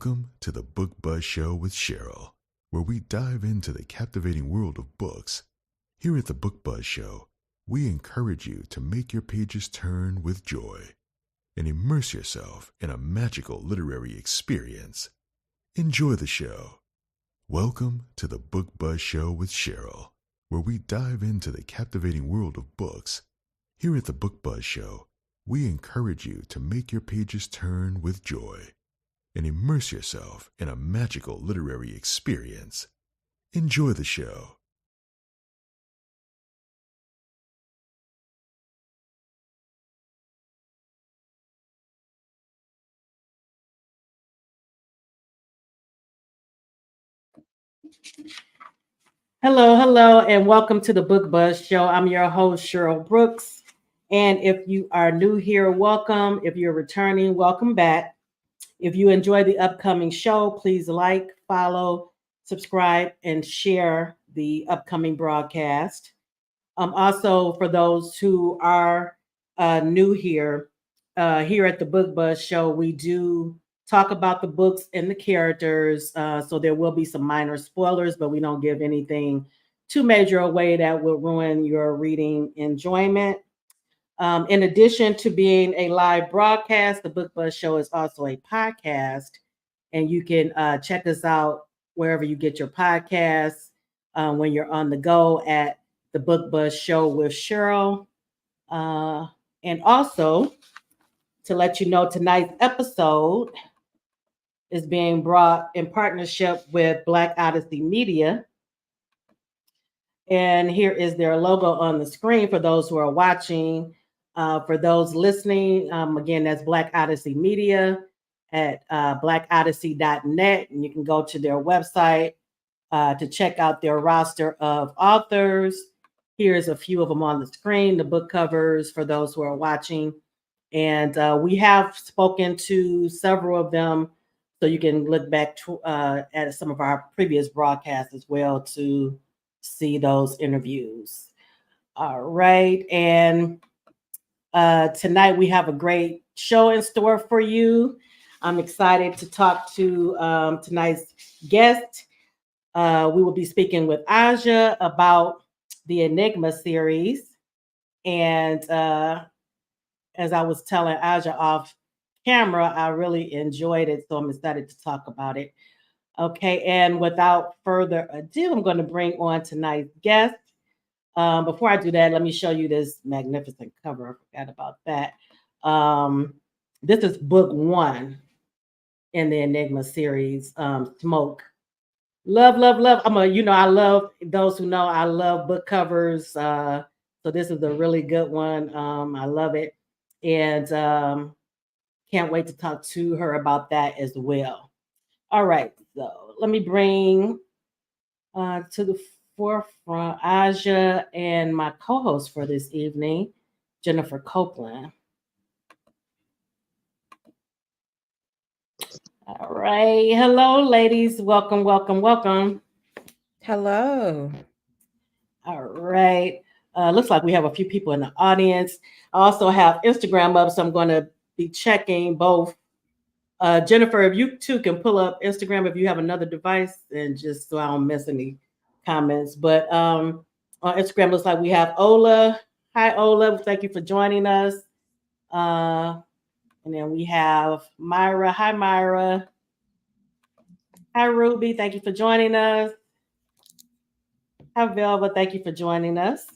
Welcome to the Book Buzz Show with Cheryl, where we dive into the captivating world of books. Here at the Book Buzz Show, we encourage you to make your pages turn with joy and immerse yourself in a magical literary experience. Enjoy the show. Welcome to the Book Buzz Show with Cheryl, where we dive into the captivating world of books. Here at the Book Buzz Show, we encourage you to make your pages turn with joy and immerse yourself in a magical literary experience. Enjoy the show. Hello, and welcome to the Book Buzz Show. I'm your host, Cheryl Brooks. And if you are new here, welcome. If you're returning, welcome back. If you enjoy the upcoming show, please like, follow, subscribe, and share the upcoming broadcast. Also, for those who are new here at the Book Buzz Show, we do talk about the books and the characters. So there will be some minor spoilers, but we don't give anything too major away that will ruin your reading enjoyment. In addition to being a live broadcast, the Book Buzz Show is also a podcast, and you can check us out wherever you get your podcasts when you're on the go at the Book Buzz Show with Cheryl. And also, to let you know, tonight's episode is being brought in partnership with Black Odyssey Media. And here is their logo on the screen for those who are watching. For those listening, again, that's Black Odyssey Media at blackodyssey.net. And you can go to their website to check out their roster of authors. Here's a few of them on the screen, the book covers for those who are watching. And we have spoken to several of them, so you can look back at some of our previous broadcasts as well to see those interviews. All right. And tonight we have a great show in store for you. I'm excited to talk to tonight's guest. We will be speaking with Aja about the Enigma series. And as I was telling Aja off camera, I really enjoyed it, so I'm excited to talk about it. Okay, and without further ado, I'm going to bring on tonight's guest. Before I do that, let me show you this magnificent cover. I forgot about that. This is book 1 in the Enigma series, Smoke. Love. I love those who know I love book covers. So this is a really good one. I love it. And can't wait to talk to her about that as well. All right, so let me bring to the forefront Aja and my co-host for this evening, Jennifer Copeland. All right, hello, ladies. Welcome. Hello. All right. Looks like we have a few people in the audience. I also have Instagram up, so I'm going to be checking both. Jennifer, if you too can pull up Instagram if you have another device, and just so I don't miss any comments. But on Instagram, looks like we have Ola. Hi, Ola. Thank you for joining us. And then we have Myra. Hi, Myra. Hi, Ruby. Thank you for joining us. Hi, Velva. Thank you for joining us.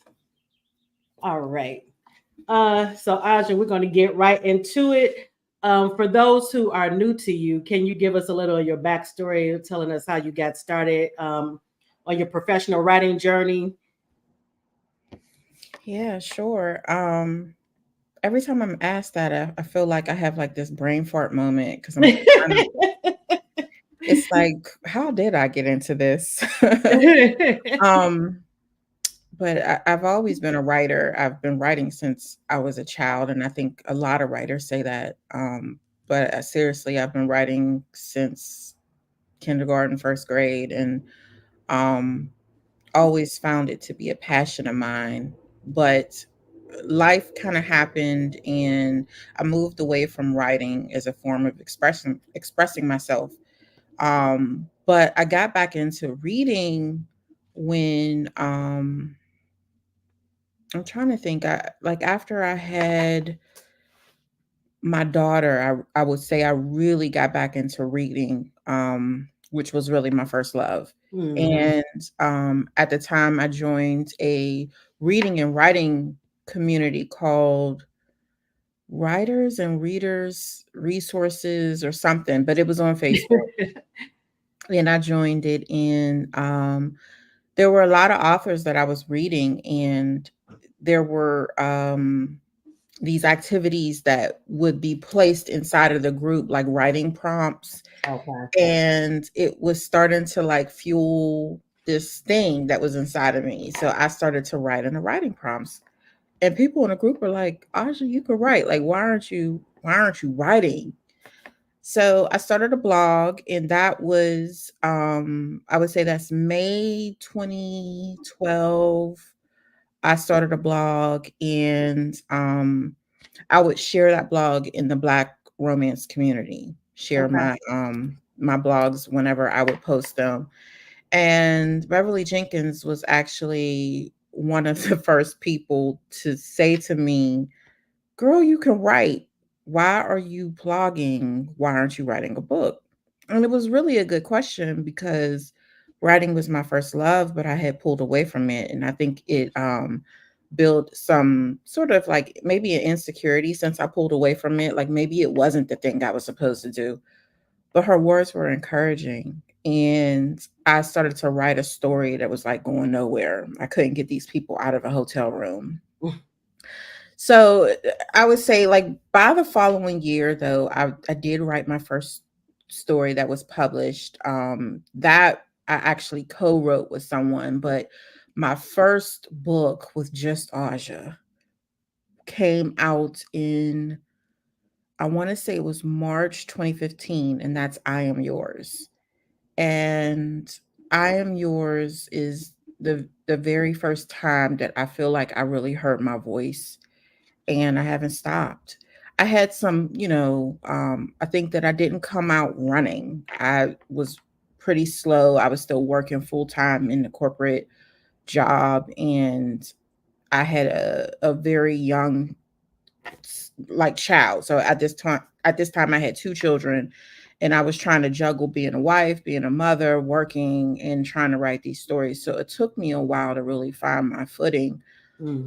All right. So, Aja, we're going to get right into it. For those who are new to you, can you give us a little of your backstory, telling us how you got started on your professional writing journey? Yeah, sure. Every time I'm asked that, I feel like I have like this brain fart moment because it's like, how did I get into this? But I've always been a writer. I've been writing since I was a child, and I think a lot of writers say that. But seriously, I've been writing since kindergarten, first grade, and um, always found it to be a passion of mine. But life kind of happened, and I moved away from writing as a form of expressing myself. But I got back into reading when I'm trying to think. Like after I had my daughter, I would say I really got back into reading, which was really my first love. Mhm. And at the time, I joined a reading and writing community called Writers and Readers Resources or something, but it was on Facebook. And I joined it, and there were a lot of authors that I was reading, and there were these activities that would be placed inside of the group, like writing prompts, Okay. and it was starting to like fuel this thing that was inside of me. So I started to write in the writing prompts, and people in the group were like, "Aja, you could write. Like, why aren't you writing?" So I started a blog, and that was I would say that's May 2012. I started a blog, and I would share that blog in the Black romance community, share Okay. my blogs whenever I would post them. And Beverly Jenkins was actually one of the first people to say to me, "Girl, you can write. Why are you blogging? Why aren't you writing a book?" And it was really a good question because writing was my first love, but I had pulled away from it. And I think it built some sort of like maybe an insecurity since I pulled away from it. Like maybe it wasn't the thing I was supposed to do. But her words were encouraging. And I started to write a story that was like going nowhere. I couldn't get these people out of a hotel room. So I would say, like, by the following year, though, I did write my first story that was published. That I actually co-wrote with someone, but my first book with just Aja came out in, I want to say it was March 2015, and that's I Am Yours. And I Am Yours is the very first time that I feel like I really heard my voice, and I haven't stopped. I had some, I think that I didn't come out running. I was pretty slow. I was still working full time in the corporate job, and I had a very young like child. So at this time I had two children, and I was trying to juggle being a wife, being a mother, working, and trying to write these stories. So it took me a while to really find my footing.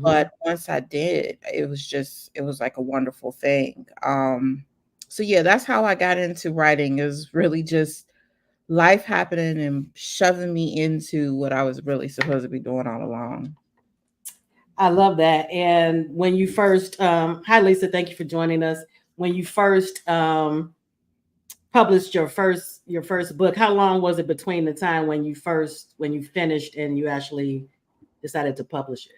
But Mhm. once I did, it was like a wonderful thing. So yeah, that's how I got into writing, is really just life happening and shoving me into what I was really supposed to be doing all along. I love that. And when you first, hi Lisa, thank you for joining us. When you first published your first book, how long was it between the time when you finished and you actually decided to publish it?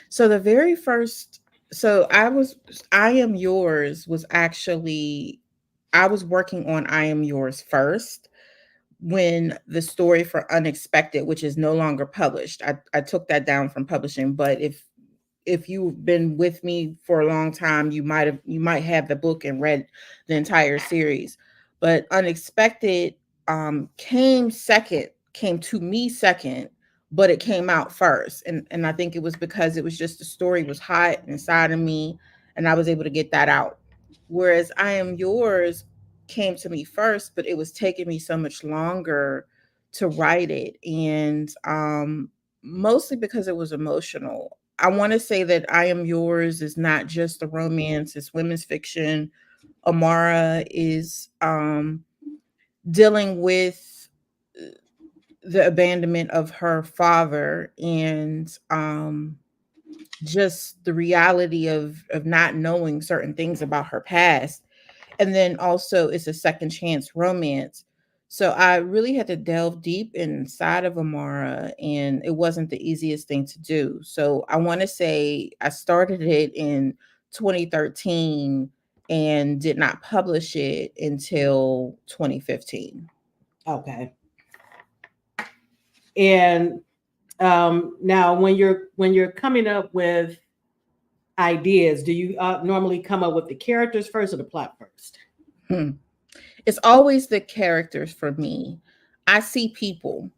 So the very first, so I Am Yours was actually, I was working on I Am Yours first when the story for Unexpected, which is no longer published, I took that down from publishing. But if you've been with me for a long time, you might have the book and read the entire series. But Unexpected came to me second, but it came out first. And I think it was because it was just the story was hot inside of me, and I was able to get that out. Whereas I Am Yours came to me first, but it was taking me so much longer to write it. And mostly because it was emotional. I want to say that I Am Yours is not just a romance, it's women's fiction. Amara is dealing with the abandonment of her father, and just the reality of not knowing certain things about her past. And then also it's a second chance romance. So I really had to delve deep inside of Amara, and it wasn't the easiest thing to do. So I want to say I started it in 2013 and did not publish it until 2015. Okay. And now when you're coming up with ideas, do you normally come up with the characters first or the plot first? Hmm. It's always the characters for me. I see people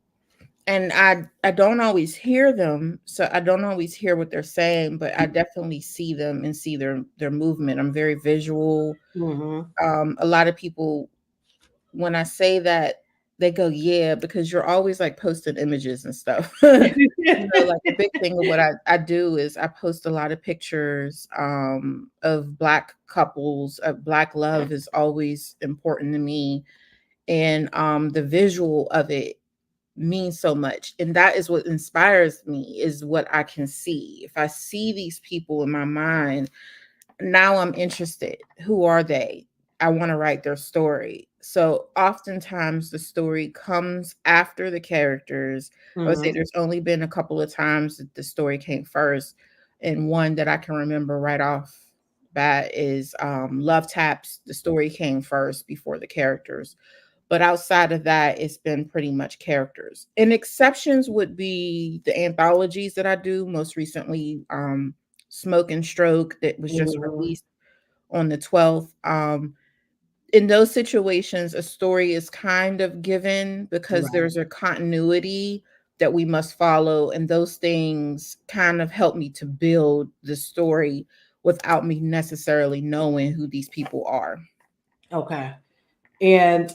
and I don't always hear them, so I don't always hear what they're saying, but I definitely see them and see their movement. I'm very visual. Mm-hmm. A lot of people, when I say that, they go, yeah, because you're always like posting images and stuff. Like a big thing of what I do is I post a lot of pictures of Black couples. Black love is always important to me. And the visual of it means so much. And that is what inspires me, is what I can see. If I see these people in my mind, now I'm interested. Who are they? I want to write their story. So oftentimes the story comes after the characters. I would say Mm-hmm. there's only been a couple of times that the story came first. And one that I can remember right off bat is Love Taps. The story came first before the characters. But outside of that, it's been pretty much characters. And exceptions would be the anthologies that I do. Most recently, Smoke and Stroke, that was just Mm-hmm. released on the 12th. In those situations, a story is kind of given because Right. there's a continuity that we must follow. And those things kind of help me to build the story without me necessarily knowing who these people are. Okay. And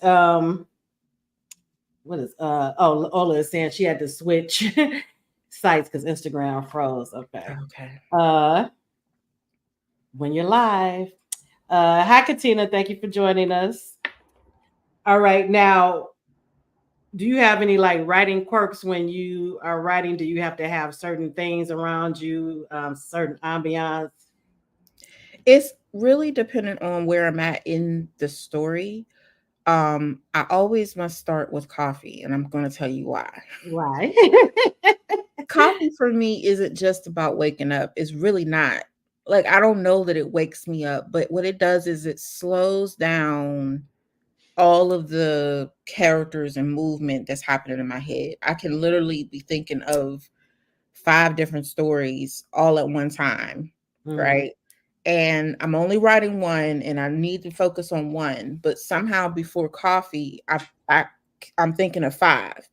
what is Ola is saying she had to switch sites because Instagram froze. Okay. Okay. Uh when you're live. Hi Katina, thank you for joining us. All right, now do you have any like writing quirks when you are writing? Do you have to have certain things around you, certain ambiance? It's really dependent on where I'm at in the story. I always must start with coffee, and I'm going to tell you why. Right. Coffee for me isn't just about waking up. It's really not. Like, I don't know that it wakes me up, but what it does is it slows down all of the characters and movement that's happening in my head. I can literally be thinking of 5 different stories all at one time, Mhm. right? And I'm only writing one and I need to focus on one, but somehow before coffee, I I'm thinking of 5.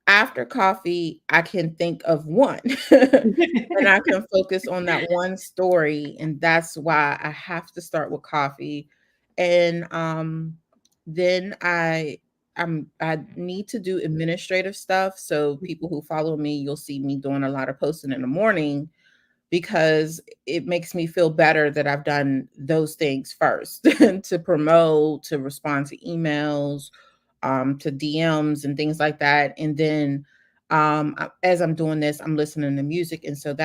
After coffee, I can think of one. And I can focus on that one story, and that's why I have to start with coffee. And then I need to do administrative stuff. So people who follow me, you'll see me doing a lot of posting in the morning because it makes me feel better that I've done those things first to promote, to respond to emails, to DMs and things like that. And then as I'm doing this, I'm listening to music. And so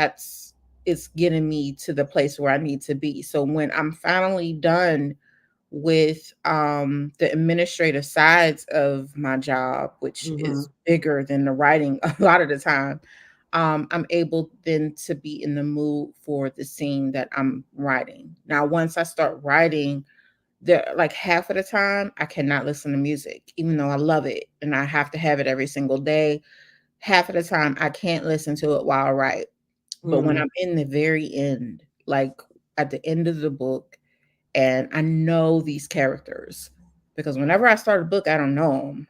it's getting me to the place where I need to be. So when I'm finally done with the administrative sides of my job, which is Mhm. bigger than the writing a lot of the time, I'm able then to be in the mood for the scene that I'm writing. Now, once I start writing, there like half of the time I cannot listen to music, even though I love it and I have to have it every single day. Half of the time I can't listen to it while I write. But when Mhm. I'm in the very end, like at the end of the book, and I know these characters, because whenever I start a book, I don't know them.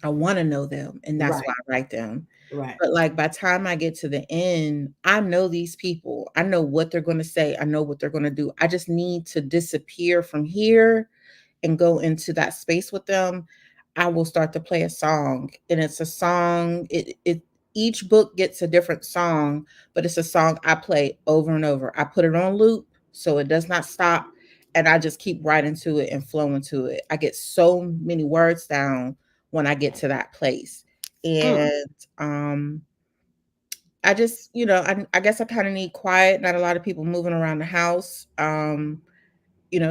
I want to know them, and that's why Right. I write them. Right. But like by the time I get to the end, I know these people. I know what they're going to say. I know what they're going to do. I just need to disappear from here and go into that space with them. I will start to play a song, and it's a song. It each book gets a different song, but it's a song I play over and over. I put it on loop so it does not stop, and I just keep writing to it and flowing to it. I get so many words down when I get to that place, Mm. and I just, I guess I kind of need quiet. Not a lot of people moving around the house.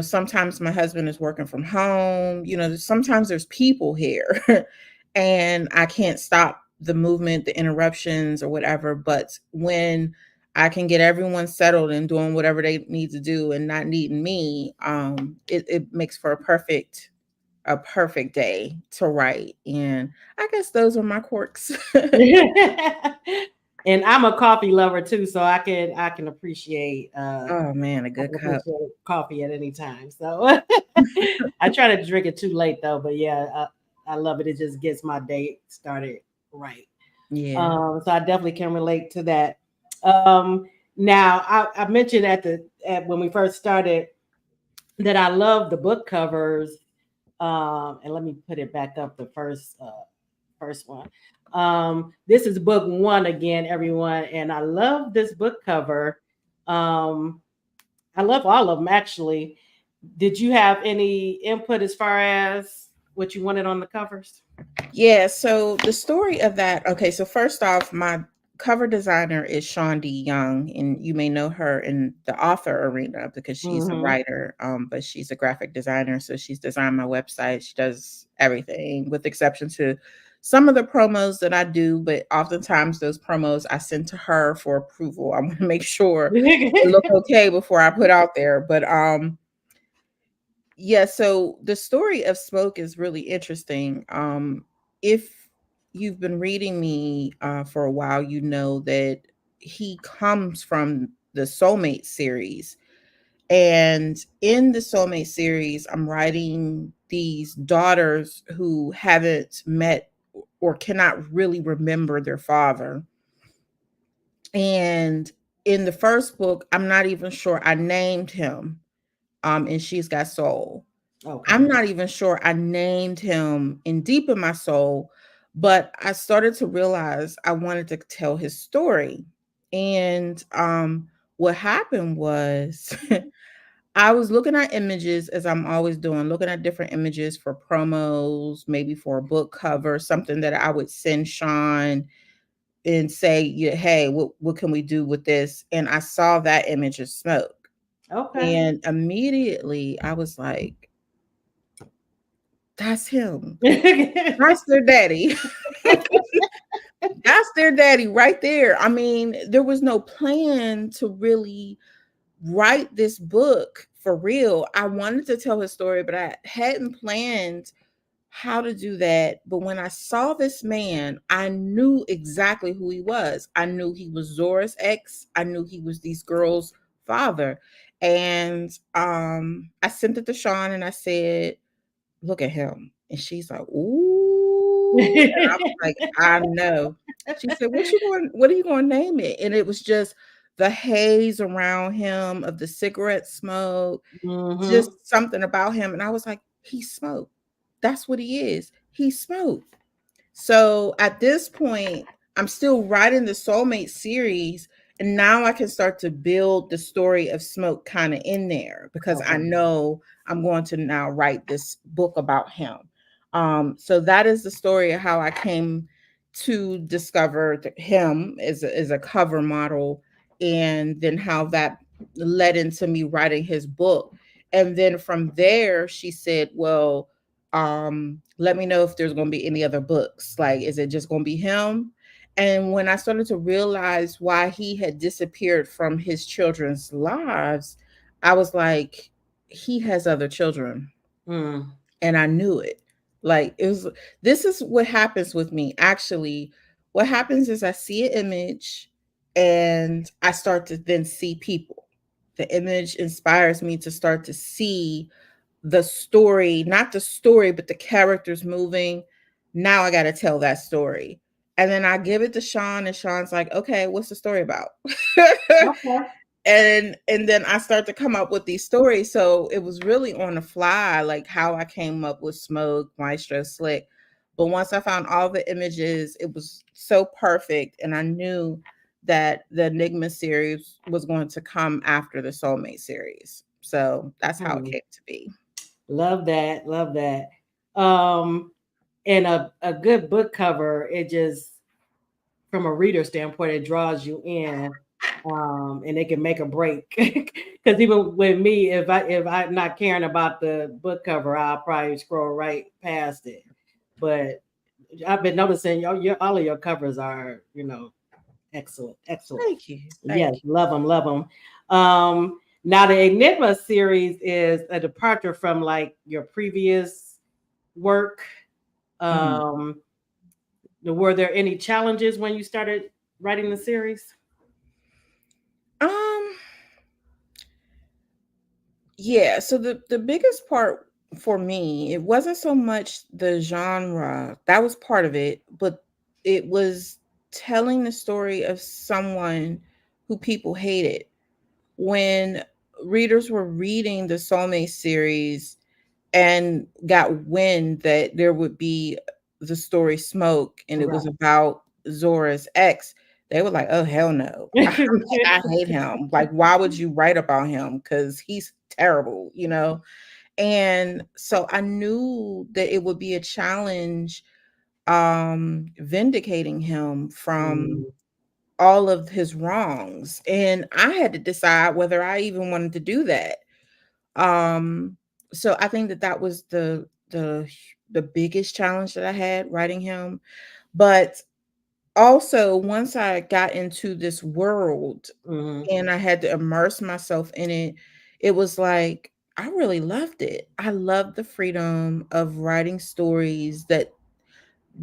Sometimes my husband is working from home. Sometimes there's people here and I can't stop the movement, the interruptions or whatever. But when I can get everyone settled and doing whatever they need to do and not needing me, it makes for a perfect day to write. And I guess those are my quirks. And I'm a coffee lover too, so I can appreciate Oh man, a I good can cup. appreciate coffee at any time. So I try to drink it too late though, but yeah, I love it. It just gets my day started right. Yeah. So I definitely can relate to that. Um, Now I mentioned at when we first started that I love the book covers. And let me put it back up the first one. This is book one again, everyone, and I love this book cover. Um, I love all of them actually. Did you have any input as far as what you wanted on the covers? Yeah, so the story of that, okay, so first off, my cover designer is Shawn D. Young, and you may know her in the author arena because she's a Mm-hmm. writer, but she's a graphic designer. So she's designed my website. She does everything with exception to some of the promos that I do, but oftentimes those promos I send to her for approval. I want to make sure they look okay before I put out there. But yeah, so the story of Smoke is really interesting. If you've been reading me for a while, you know that he comes from the Soulmate series. And in the Soulmate series, I'm writing these daughters who haven't met or cannot really remember their father. And in the first book, I'm not even sure I named him in She's Got Soul. I'm Okay. not even sure I named him in Deep in My Soul, but I started to realize I wanted to tell his story. And what happened was I was looking at images as I'm always doing, looking at different images for promos, maybe for a book cover, something that I would send Shawn and say, yeah, hey, what can we do with this? And I saw that image of Smoke. Okay. And immediately I was like, that's him. That's their daddy. That's their daddy right there. I mean, there was no plan to really write this book for real. I wanted to tell his story, but I hadn't planned how to do that. But when I saw this man, I knew exactly who he was. I knew he was Zora's ex. I knew he was these girls' father. And I sent it to Shawn and I said, look at him. And she's like, ooh. And I was like, I know. She said, what are you going to name it? And it was just the haze around him of the cigarette smoke, Mm-hmm. just something about him. And I was like, he smoked. That's what he is. He smoked. So at this point, I'm still writing the Soulmate series, and now I can start to build the story of Smoke kind of in there because I Okay. know I'm going to now write this book about him. So that is the story of how I came to discover him as a cover model, and then how that led into me writing his book. And then from there, she said, well, let me know if there's going to be any other books, like is it just going to be him? And when I started to realize why he had disappeared from his children's lives, I was like, he has other children. Mm. And I knew it. Like it was, this is what happens with me actually. What happens is I see an image and I start to then see people. The image inspires me to start to see the story, not the story, but the characters moving. Now I got to tell that story. And then I give it to Shawn, and Shawn's like, okay, what's the story about? Okay. And then I start to come up with these stories. So it was really on the fly, like how I came up with Smoke, Maestro, Slick. But once I found all the images, it was so perfect. And I knew that the Enigma series was going to come after the Soulmate series. So that's how it Hmm. came to be. Love that. Love that. Um, and a good book cover, it just from a reader standpoint, it draws you in. And it can make a break. Because even with me, if I'm not caring about the book cover, I'll probably scroll right past it. But I've been noticing your all of your covers are, excellent, excellent. Thank you. Yes, Thank you. love them, love them. Now the Enigma series is a departure from like your previous work. Mhm. Um, were there any challenges when you started writing the series? Um, yeah, so the biggest part for me, it wasn't so much the genre. That was part of it, but it was telling the story of someone who people hated. When readers were reading the Soulmate series and got wind that there would be the story Smoke and it was Right. about Zora's ex, they were like, "Oh hell no. I hate him. Like, why would you write about him? Because he's terrible, you know?" And so I knew that it would be a challenge vindicating him from Mm. all of his wrongs. And I had to decide whether I even wanted to do that. Um, so I think that that was the biggest challenge that I had writing him. But also, once I got into this world Mhm. and I had to immerse myself in it, it was like I really loved it. I love the freedom of writing stories that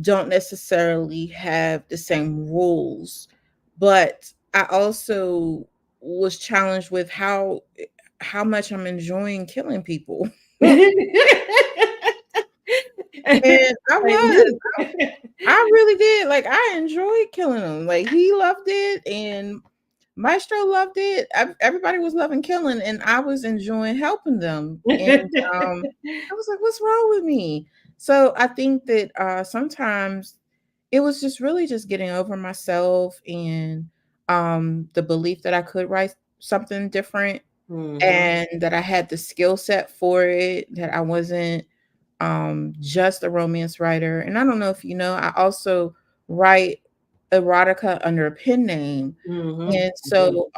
don't necessarily have the same rules, but I also was challenged with how much I'm enjoying killing people. And I Like was. me. I really did. Like, I enjoyed killing them. Like, he loved it, and Maestro loved it. Everybody was loving killing, and I was enjoying helping them. And I was like, "What's wrong with me?" So I think that sometimes it was just really just getting over myself and the belief that I could write something different Mhm. and that I had the skill set for it, that I wasn't just a romance writer. And I don't know if you know, I also write erotica under a pen name. Mhm. And so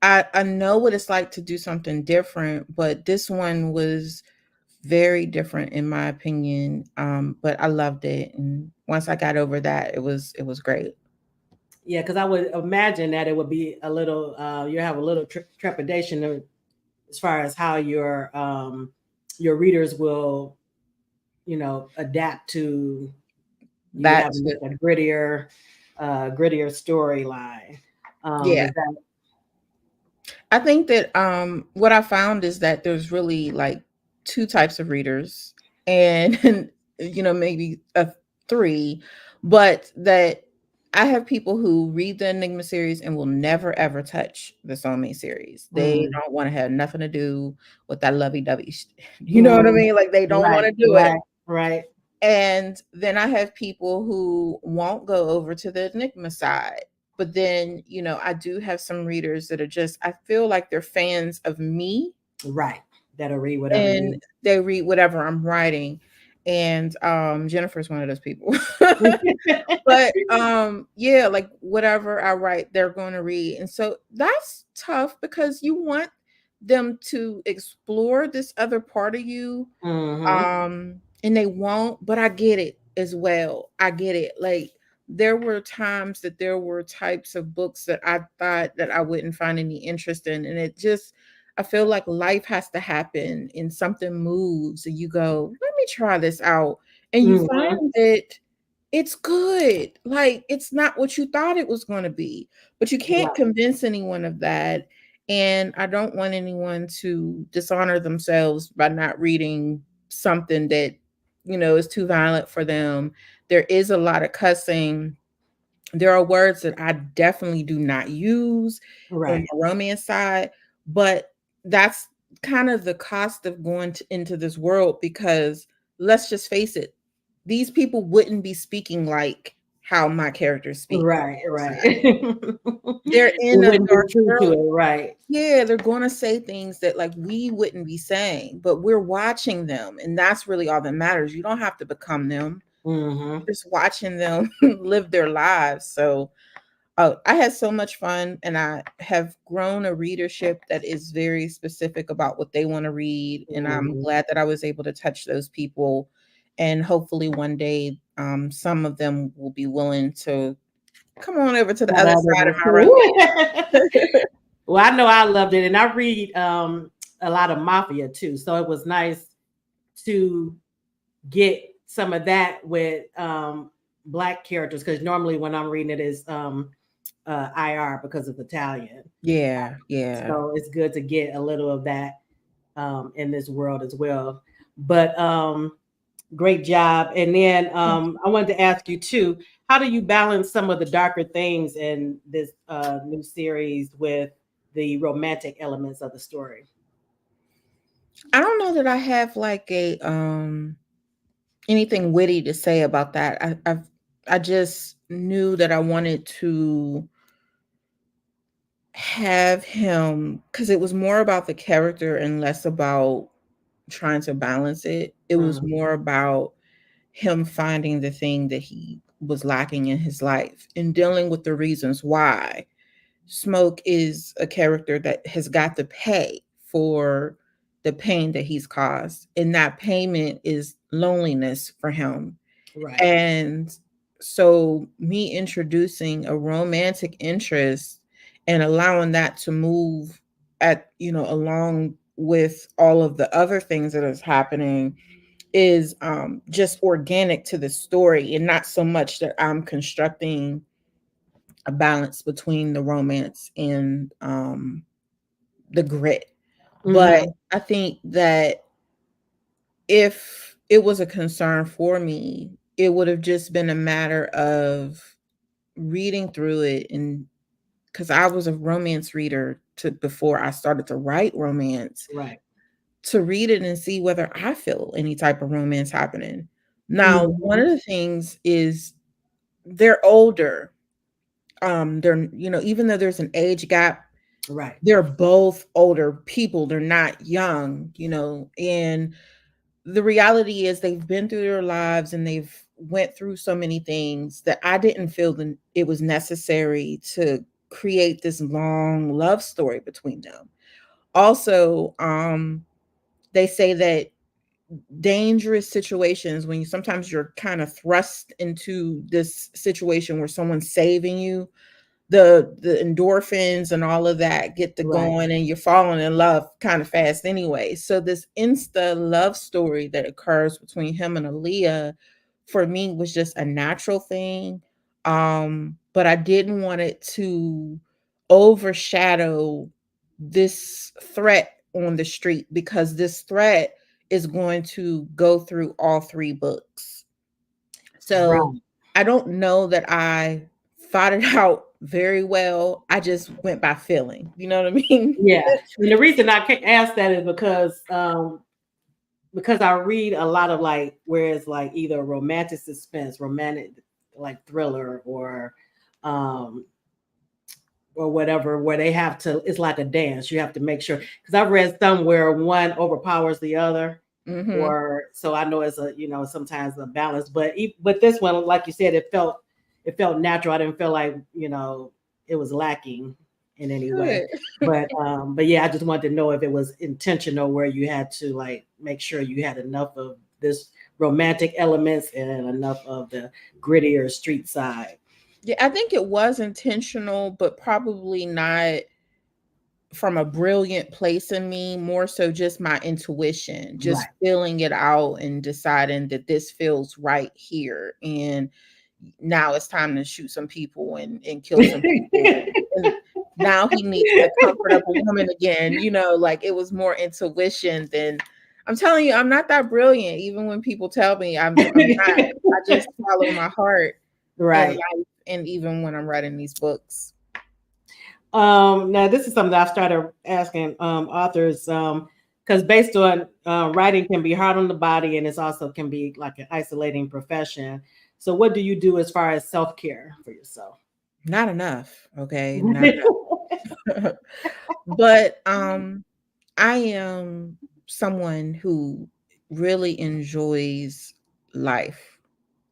I know what it's like to do something different, but this one was very different in my opinion. But I loved it. And once I got over that, it was great. Yeah, because I would imagine that it would be a little, you have a little trepidation as far as how your readers will, adapt to you That having too. a grittier storyline. Yeah. Is that I think that what I found is that there's really like two types of readers and maybe three, but that I have people who read the Enigma series and will never ever touch the Soulmate series. They mm, don't want to have nothing to do with that lovey-dovey. You know what I mm, mean? Like they don't want right, to do it. right, right, And then I have people who won't go over to the Enigma side. But then, I do have some readers that are just, I feel like they're fans of me right. That'll read whatever and you. they read whatever I'm writing. And Jennifer's one of those people. But yeah, like whatever I write, they're going to read. And so that's tough because you want them to explore this other part of you Hmm. and they won't, but I get it as well. I get it. Like there were times that there were types of books that I thought that I wouldn't find any interest in. And it just I feel like life has to happen and something moves and you go, let me try this out. And you Hmm. find that it's good. Like it's not what you thought it was going to be. But you can't Right, convince anyone of that. And I don't want anyone to dishonor themselves by not reading something that is too violent for them. There is a lot of cussing. There are words that I definitely do not use in right, the romance side, but that's kind of the cost of going into this world because let's just face it, these people wouldn't be speaking like how my characters speak on right, the right. side. They're It in a wouldn't be dark true to world. it, right? Yeah, they're gonna say things that like we wouldn't be saying, but we're watching them, and that's really all that matters. You don't have to become them. Hmm. Just watching them live their lives. So, I had so much fun, and I have grown a readership that is very specific about what they want to read, and I'm Hmm. glad that I was able to touch those people. And hopefully, one day, some of them will be willing to come on over to the That other other side of one my romance. too. Well, I know I loved it, and I read a lot of mafia too, so it was nice to get some of that with black characters, because normally when I'm reading it is IR because of Italian. Yeah, yeah. So it's good to get a little of that in this world as well. But great job. And then I wanted to ask you too, how do you balance some of the darker things in this new series with the romantic elements of the story? I don't know that I have like a anything witty to say about that. I just knew that I wanted to have him because it was more about the character and less about trying to balance it. It was Mm, more about him finding the thing that he was lacking in his life and dealing with the reasons why. Smoke is a character that has got to pay for the pain that he's caused, and that payment is loneliness for him. right. And so me introducing a romantic interest and allowing that to move at, along with all of the other things that is happening is just organic to the story, and not so much that I'm constructing a balance between the romance and the grit. But Hmm. I think that if it was a concern for me, it would have just been a matter of reading through it, and because I was a romance reader to before I started to write romance, Right. to read it and see whether I feel any type of romance happening. Now, one Hmm. of the things is they're older. They're, even though there's an age gap, Right. they're both older people. They're not young, and the reality is they've been through their lives and they've went through so many things that I didn't feel that it was necessary to create this long love story between them. Also, they say that dangerous situations, when you sometimes you're kind of thrust into this situation where someone's saving you, the endorphins and all of that get to Right. going and you're falling in love kind of fast anyway. So this insta love story that occurs between him and Aaliyah for me was just a natural thing. But I didn't want it to overshadow this threat on the street, because this threat is going to go through all three books. So Right. I don't know that I thought it out very well. I just went by feeling. You know what I mean? Yeah. And the reason I can ask that is because I read a lot of like where it's like either romantic suspense, romantic like thriller, um or whatever, where they have to, it's like a dance. You have to make sure, because I've read somewhere one overpowers the other, Mhm. or so I know it's a, sometimes a balance. But this one, like you said, it felt natural. I didn't feel like, it was lacking in any way. Good. But yeah, I just wanted to know if it was intentional, where you had to like make sure you had enough of this romantic elements and enough of the grittier street side. Yeah, I think it was intentional, but probably not from a brilliant place in me, more so just my intuition, just Right. feeling it out and deciding that this feels right here. And now it's time to shoot some people and kill some people. And now he needs the comfort of a woman again. Like it was more intuition than, I'm telling you, I'm not that brilliant. Even when people tell me I'm not, I just follow my heart in Right. life, and even when I'm writing these books. Now this is something that I've started asking authors, because based on writing can be hard on the body, and it's also can be like an isolating profession. So what do you do as far as self-care for yourself? Not enough. Okay. Not enough. But I am someone who really enjoys life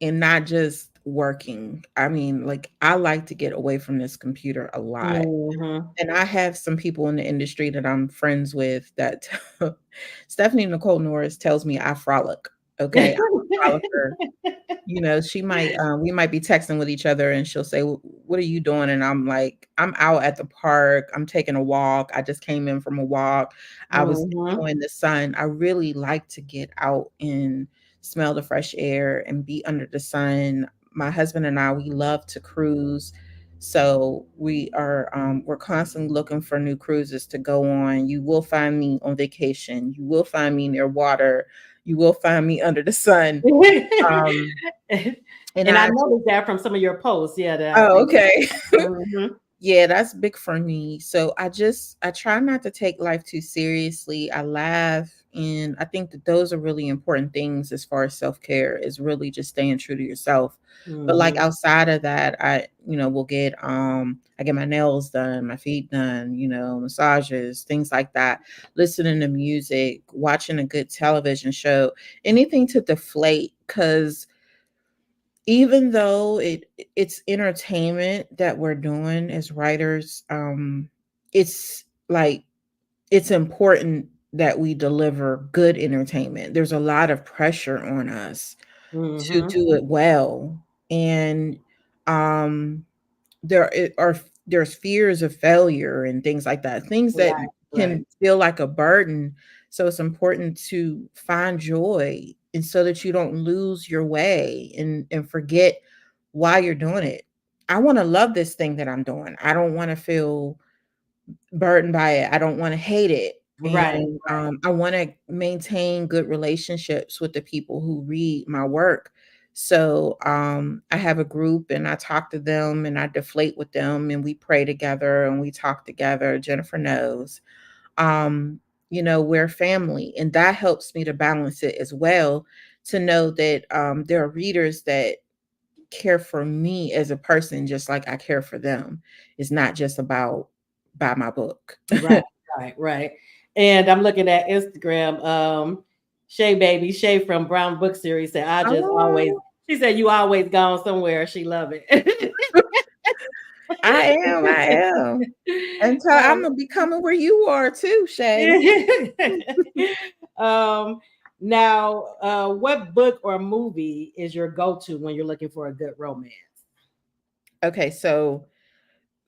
and not just working. I mean, like I like to get away from this computer a lot. Mhm. And I have some people in the industry that I'm friends with that Stephanie Nicole Norris tells me I frolic. Okay. I'm a frolicker. She might, we might be texting with each other and she'll say, What are you doing? And I'm like, I'm out at the park. I'm taking a walk. I just came in from a walk. I was Mhm. enjoying the sun. I really like to get out and smell the fresh air and be under the sun. My husband and I, we love to cruise. So we're constantly looking for new cruises to go on. You will find me on vacation. You will find me near water. You will find me under the sun. Um, and And I I noticed that from some of your posts. Yeah, that I Oh, see. okay. Mhm. Yeah, that's big for me. So I try not to take life too seriously. I laugh, and I think that those are really important things as far as self-care is really just staying true to yourself. But like Mhm. outside of that, will get I get my nails done, my feet done, massages, things like that. Listening to music, watching a good television show, anything to deflate, cuz even though it's entertainment that we're doing as writers, it's like it's important that we deliver good entertainment. There's a lot of pressure on us to Mhm. do it well, and um there's fears of failure and things like that, things that Right. Right. can feel like a burden. So it's important to find joy, and so that you don't lose your way and forget why you're doing it. I want to love this thing that I'm doing. I don't want to feel burdened by it. I don't want to hate it. Right. And I want to maintain good relationships with the people who read my work. So I have a group, and I talk to them, and I deflate with them, and we pray together and we talk together. Jennifer knows. Um, we're family, and that helps me to balance it as well, to know that there are readers that care for me as a person just like I care for them. It's not just about buy my book. Right. Right. Right. And I'm looking at Instagram. Shay Baby Shay from Brown Book Series said, "I just always." Oh, She said, "You always gone somewhere." She love it. I am. And so I'm um, gonna be coming where you are too, Shay. um, now, what book or movie is your go-to when you're looking for a good romance? Okay, so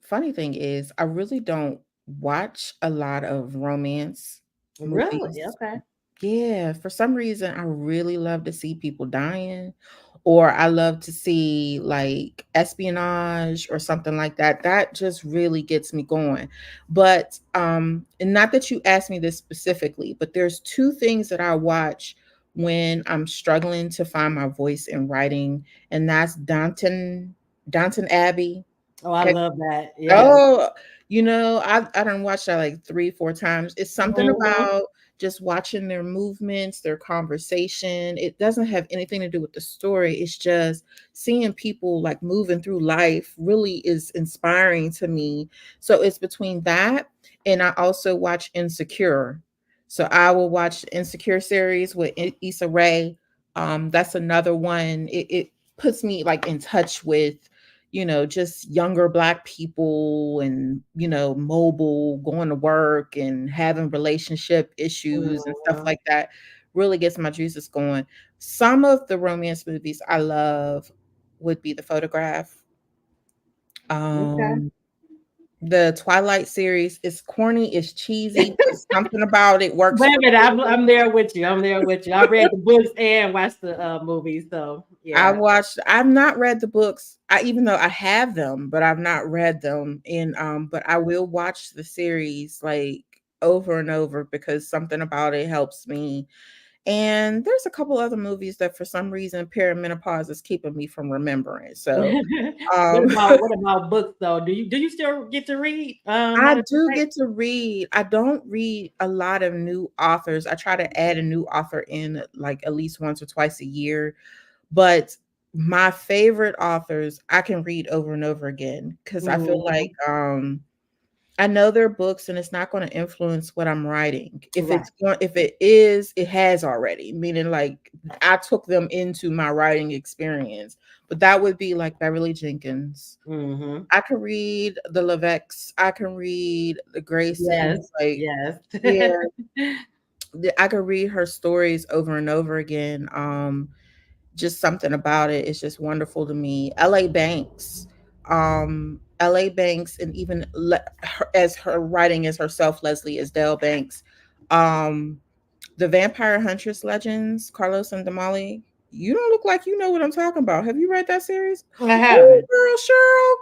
funny thing is I really don't watch a lot of romance Really? movies. Okay. Yeah, for some reason, I really love to see people dying, or I love to see like espionage or something like that. That just really gets me going. But and not that you asked me this specifically, but there's two things that I watch when I'm struggling to find my voice in writing, and that's Downton Abbey. Oh, I love that. Yes. Oh, I done watched that like 3, 4 times. It's something Mhm. about just watching their movements, their conversation. It doesn't have anything to do with the story. It's just seeing people like moving through life really is inspiring to me. So it's between that, and I also watch Insecure. So I will watch the Insecure series with Issa Rae. That's another one. It puts me like in touch with just younger Black people, and, mobile, going to work and having relationship issues and stuff Mhm. like that. Really gets my juices going. Some of the romance movies I love would be The Photograph. Okay. Um, the Twilight series is corny, it's cheesy, but something about it works Wait a for minute, me. I'm there with you. I'm there with you. I read the books and watched the movies, so yeah. I've not read the books. Even though I have them, but I've not read them. And but I will watch the series like over and over because something about it helps me. And there's a couple other movies that for some reason perimenopause is keeping me from remembering. So What um about books though? Do you still get to read I at this do rate? get to read. I don't read a lot of new authors. I try to add a new author in like at least once or twice a year. But my favorite authors, I can read over and over again because I feel like, Mhm. I know their books and it's not gonna influence what I'm writing. Right. If it is, it has already, meaning like I took them into my writing experience. But that would be like Beverly Jenkins. Mhm. I can read the Levesques, I can read the Yes. Graysons, like, Yes. yeah, I could read her stories over and over again. Just something about it is just wonderful to me. LA Banks, LA Banks, and even as her writing as herself, Leslie Isdale Banks, um, the Vampire Huntress Legends, Carlos and Damali. You don't look like you know what I'm talking about. Have you read that series? I Oh, haven't. girl, Cheryl.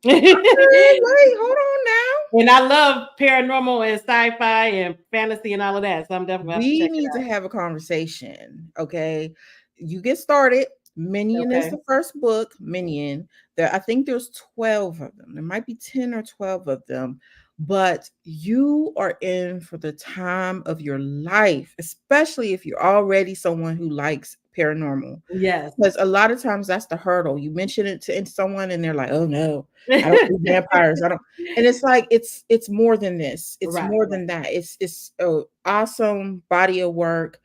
And Wait, hold on now. I love paranormal and sci-fi and fantasy and all of that. So I'm definitely gonna have to We check it need to have a conversation. Okay. You get started. out. Minion is Okay. the first book. Minion. There, I think there's 12 of them. There might be 10 or 12 of them. But you are in for the time of your life, especially if you're already someone who likes paranormal. Yes. Because a lot of times that's the hurdle. You mention it to someone and they're like, "Oh no, I don't do vampires. I don't." And it's like it's more than this. It's Right, more right. than that. It's a awesome body of work.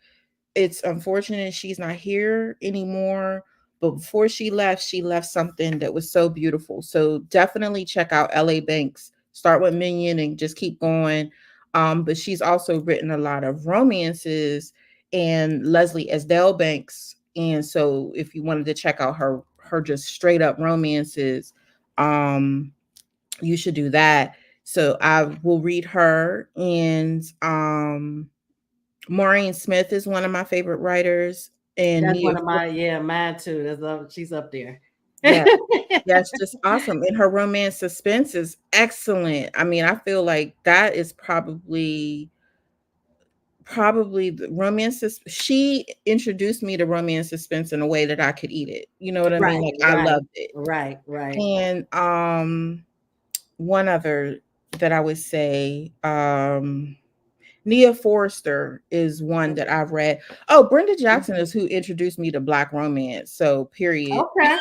It's unfortunate she's not here anymore. But before she left something that was so beautiful. So definitely check out LA Banks. Start with Minion and just keep going. But she's also written a lot of romances and Leslie Esdell Banks. And so if you wanted to check out her just straight up romances, um, you should do that. So I will read her and Maureen Smith is one of my favorite writers, and That's Nia. one of my mine too. That's she's up there. Yeah, that's just awesome. And her romance suspense is excellent. I mean, I feel like that is probably the romance. She introduced me to romance suspense in a way that I could eat it. You know what I mean? Right, Like I right, loved it. right, right. And one other that I would say, Nia Forrester is one that I've read. Oh, Brenda Jackson is who introduced me to Black romance. So period. Okay.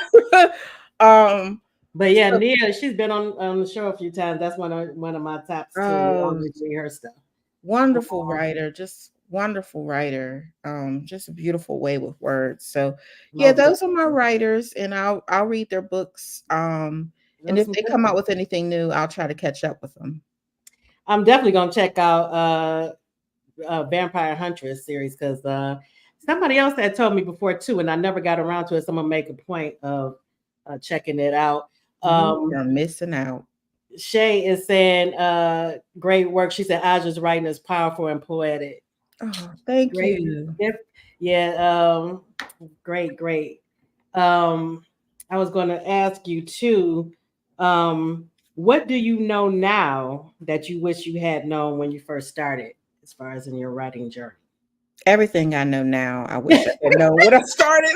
um But yeah, so, Nia, she's been on the show a few times. That's one of my tops too. I oh, always read her stuff. wonderful Um, writer, just wonderful writer. Just a beautiful way with words. So yeah, most those are my definitely. writers and I'll read their books. And Those if some they good come out ones. with anything new, I'll try to catch up with them. I'm definitely gonna check out Vampire Huntress series because somebody else had told me before too, and I never got around to it. So I'm gonna make a point of checking it out. You Um, are missing out. Shay is saying, great work. She said, Aja's writing is powerful and poetic. Oh, thank Great. you. Yeah. Great, great. Um, I was going to ask you too, what do you know now that you wish you had known when you first started, as far as in your writing journey? Everything I know now, I wish I had known when I started,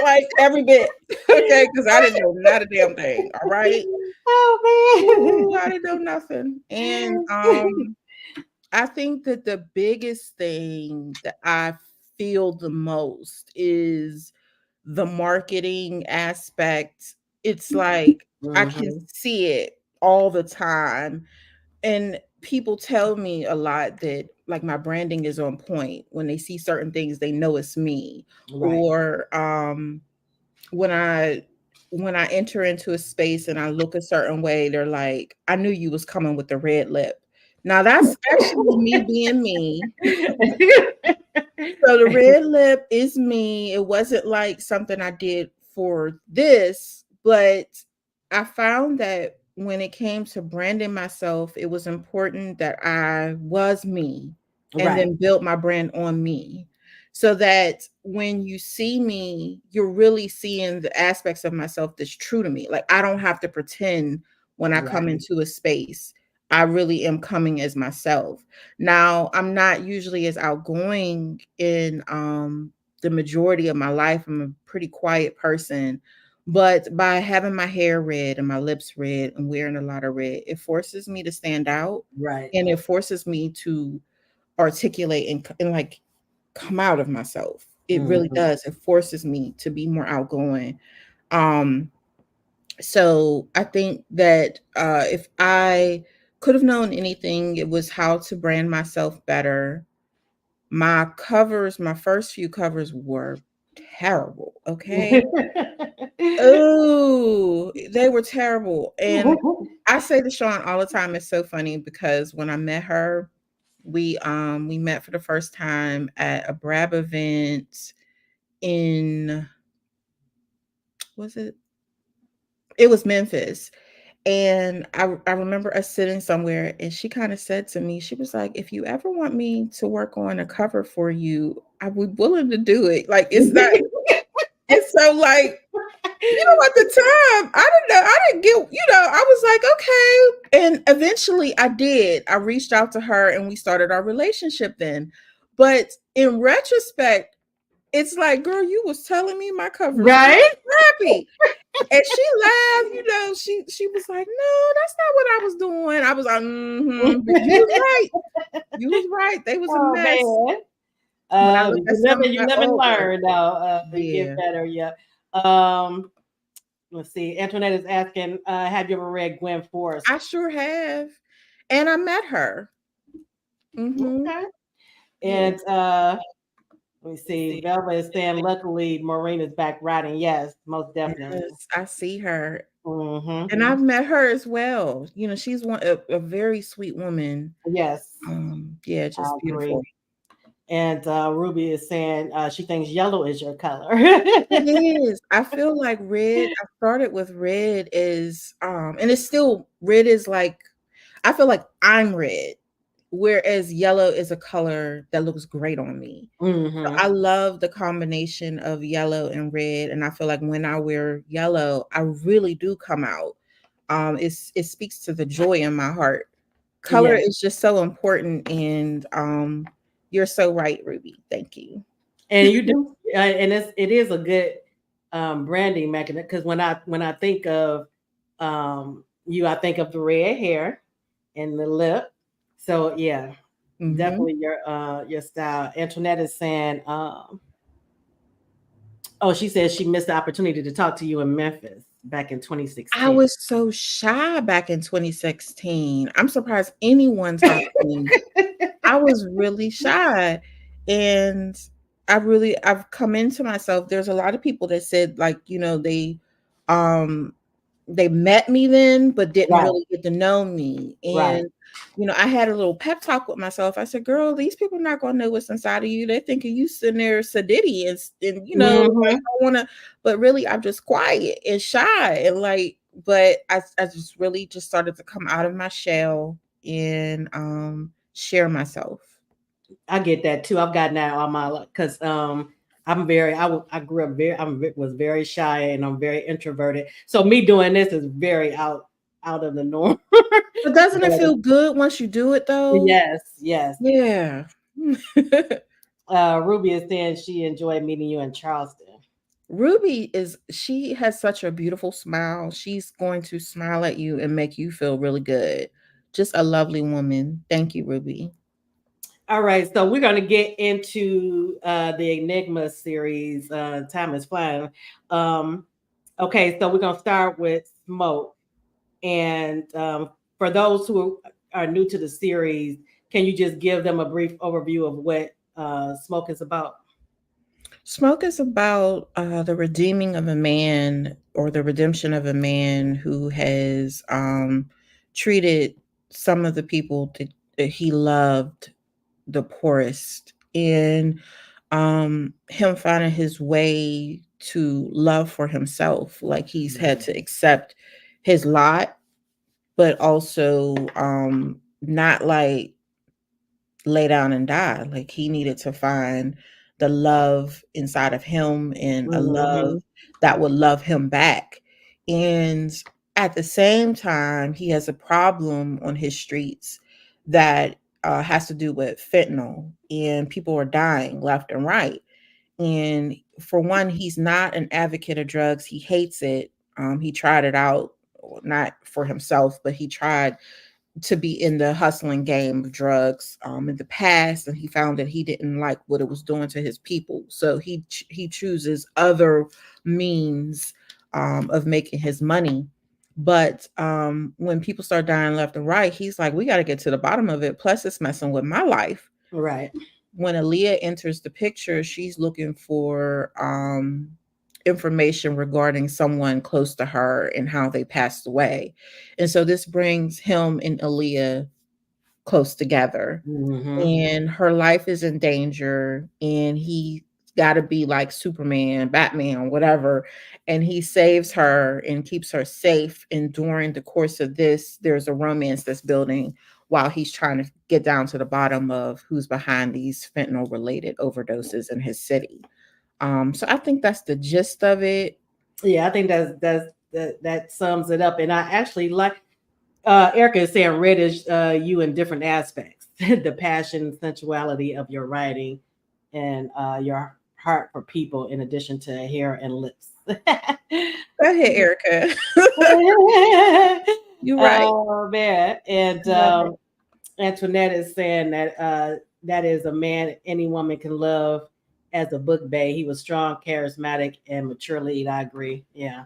like every bit. Okay, because I didn't know not a damn thing. All right. Ooh, I Oh didn't know nothing. And man. I think that the biggest thing that I feel the most is the marketing aspect. It's like I can Mhm. see it all the time. And people tell me a lot that like my branding is on point. When they see certain things, they know it's me. Right. Or when I enter into a space and I look a certain way, they're like, I knew you was coming with the red lip. Now that's actually me being me. So the red lip is me. It wasn't like something I did for this, but I found that when it came to branding myself, it was important that I was me and Right. then built my brand on me. So that when you see me, you're really seeing the aspects of myself that's true to me. Like I don't have to pretend when I come Right. into a space. I really am coming as myself. Now, I'm not usually as outgoing in the majority of my life. I'm a pretty quiet person, but by having my hair red and my lips red and wearing a lot of red, it forces me to stand out Right. and it forces me to articulate and like come out of myself. It really Mhm. does. It forces me to be more outgoing. Um so I think that if I could have known anything, it was how to brand myself better. My covers, my first few covers were terrible. Okay. Oh, they were terrible. And I say to Sean all the time, it's so funny because when I met her, we met for the first time at a Brab event in was it? It was Memphis. And I remember us sitting somewhere and she kind of said to me, she was like, if you ever want me to work on a cover for you, I would be willing to do it. Like it's not So like, at the time, I didn't know. I didn't get, I was like, okay. And eventually I did. I reached out to her and we started our relationship then. But in retrospect, it's like, girl, you was telling me my cover's really Right? crappy. And she laughed, she was like, no, that's not what I was doing. I was like, but you was right. You was right. They was a Oh mess. man. When I look at some of You my never old work. learn though. You Yeah. get better, yeah. Let's see. Antoinette is asking, have you ever read Gwen Forrest? I sure have. And I met her. Mm-hmm. Okay. Yeah. And let me see. Velva is saying, luckily, Maureen is back writing. Yes, most definitely. Yes, I see her. Mm-hmm. And I've met her as well. She's a very sweet woman. Yes, Yeah, I just agree. beautiful. And Ruby is saying she thinks yellow is your color. It is. I feel like red. I started with red and it's still red is like, I feel like I'm red, whereas yellow is a color that looks great on me. So I love the combination of yellow and red, and I feel like when I wear yellow, I really do come out. It speaks to the joy in my heart. Color Yes. is just so important, and you're so right, Ruby. Thank you. And you do, and it is a good branding mechanism because when I think of you, I think of the red hair and the lip. So yeah, Mhm. definitely your style. Antoinette is saying, oh, she says she missed the opportunity to talk to you in Memphis back in I 2016. was so shy back in 2016. I'm surprised anyone talked to me. I was really shy, and I've come into myself. There's a lot of people that said, like, um they met me then but didn't Right, really get to know me. right. And I had a little pep talk with myself. I said, girl, these people are not going to know what's inside of you. They're thinking you sitting there sedity and like, Hmm. I want to, but really I'm just quiet and shy and like, but I just really just started to come out of my shell and share myself. I get that too. I've gotten that all my life because I grew up was very shy and I'm very introverted. So me doing this is very out of the norm. But doesn't it But feel good once you do it though? yes, yes. Yeah. Ruby is saying she enjoyed meeting you in Charleston. She has such a beautiful smile. She's going to smile at you and make you feel really good. Just a lovely woman. Thank you, Ruby. All right, so we're going to get into the Enigma series. Time is flying. Um, okay, so we're going to start with Smoke. And for those who are new to the series, can you just give them a brief overview of what Smoke is about? Smoke is about the redeeming of a man or the redemption of a man who has treated some of the people that he loved the poorest, and him finding his way to love for himself. Like he's had to accept his lot, but also not like lay down and die. Like he needed to find the love inside of him and a love Mm-hmm. that would love him back. And at the same time, he has a problem on his streets that has to do with fentanyl, and people are dying left and right. And for one, he's not an advocate of drugs. He hates it. He tried it out, not for himself, but he tried to be in the hustling game of drugs in the past, and he found that he didn't like what it was doing to his people. So he chooses other means of making his money. But when people start dying left and right, he's like, we got to get to the bottom of it. Plus, it's messing with my life. Right. When Aaliyah enters the picture, she's looking for information regarding someone close to her and how they passed away. And so this brings him and Aaliyah close together. Mm-hmm. And her life is in danger, and he got to be like Superman, Batman, whatever. And he saves her and keeps her safe. And during the course of this, there's a romance that's building while he's trying to get down to the bottom of who's behind these fentanyl related overdoses in his city. So I think that's the gist of it. Yeah, I think that sums it up. And I actually like Erica is saying red is you in different aspects. The passion, sensuality of your writing, and your heart for people, in addition to hair and lips. Go ahead, Erica. You're right. Oh man. And Love it. Antoinette is saying that that is a man any woman can love as a book bae. He was strong, charismatic, and mature lead. I agree. Yeah,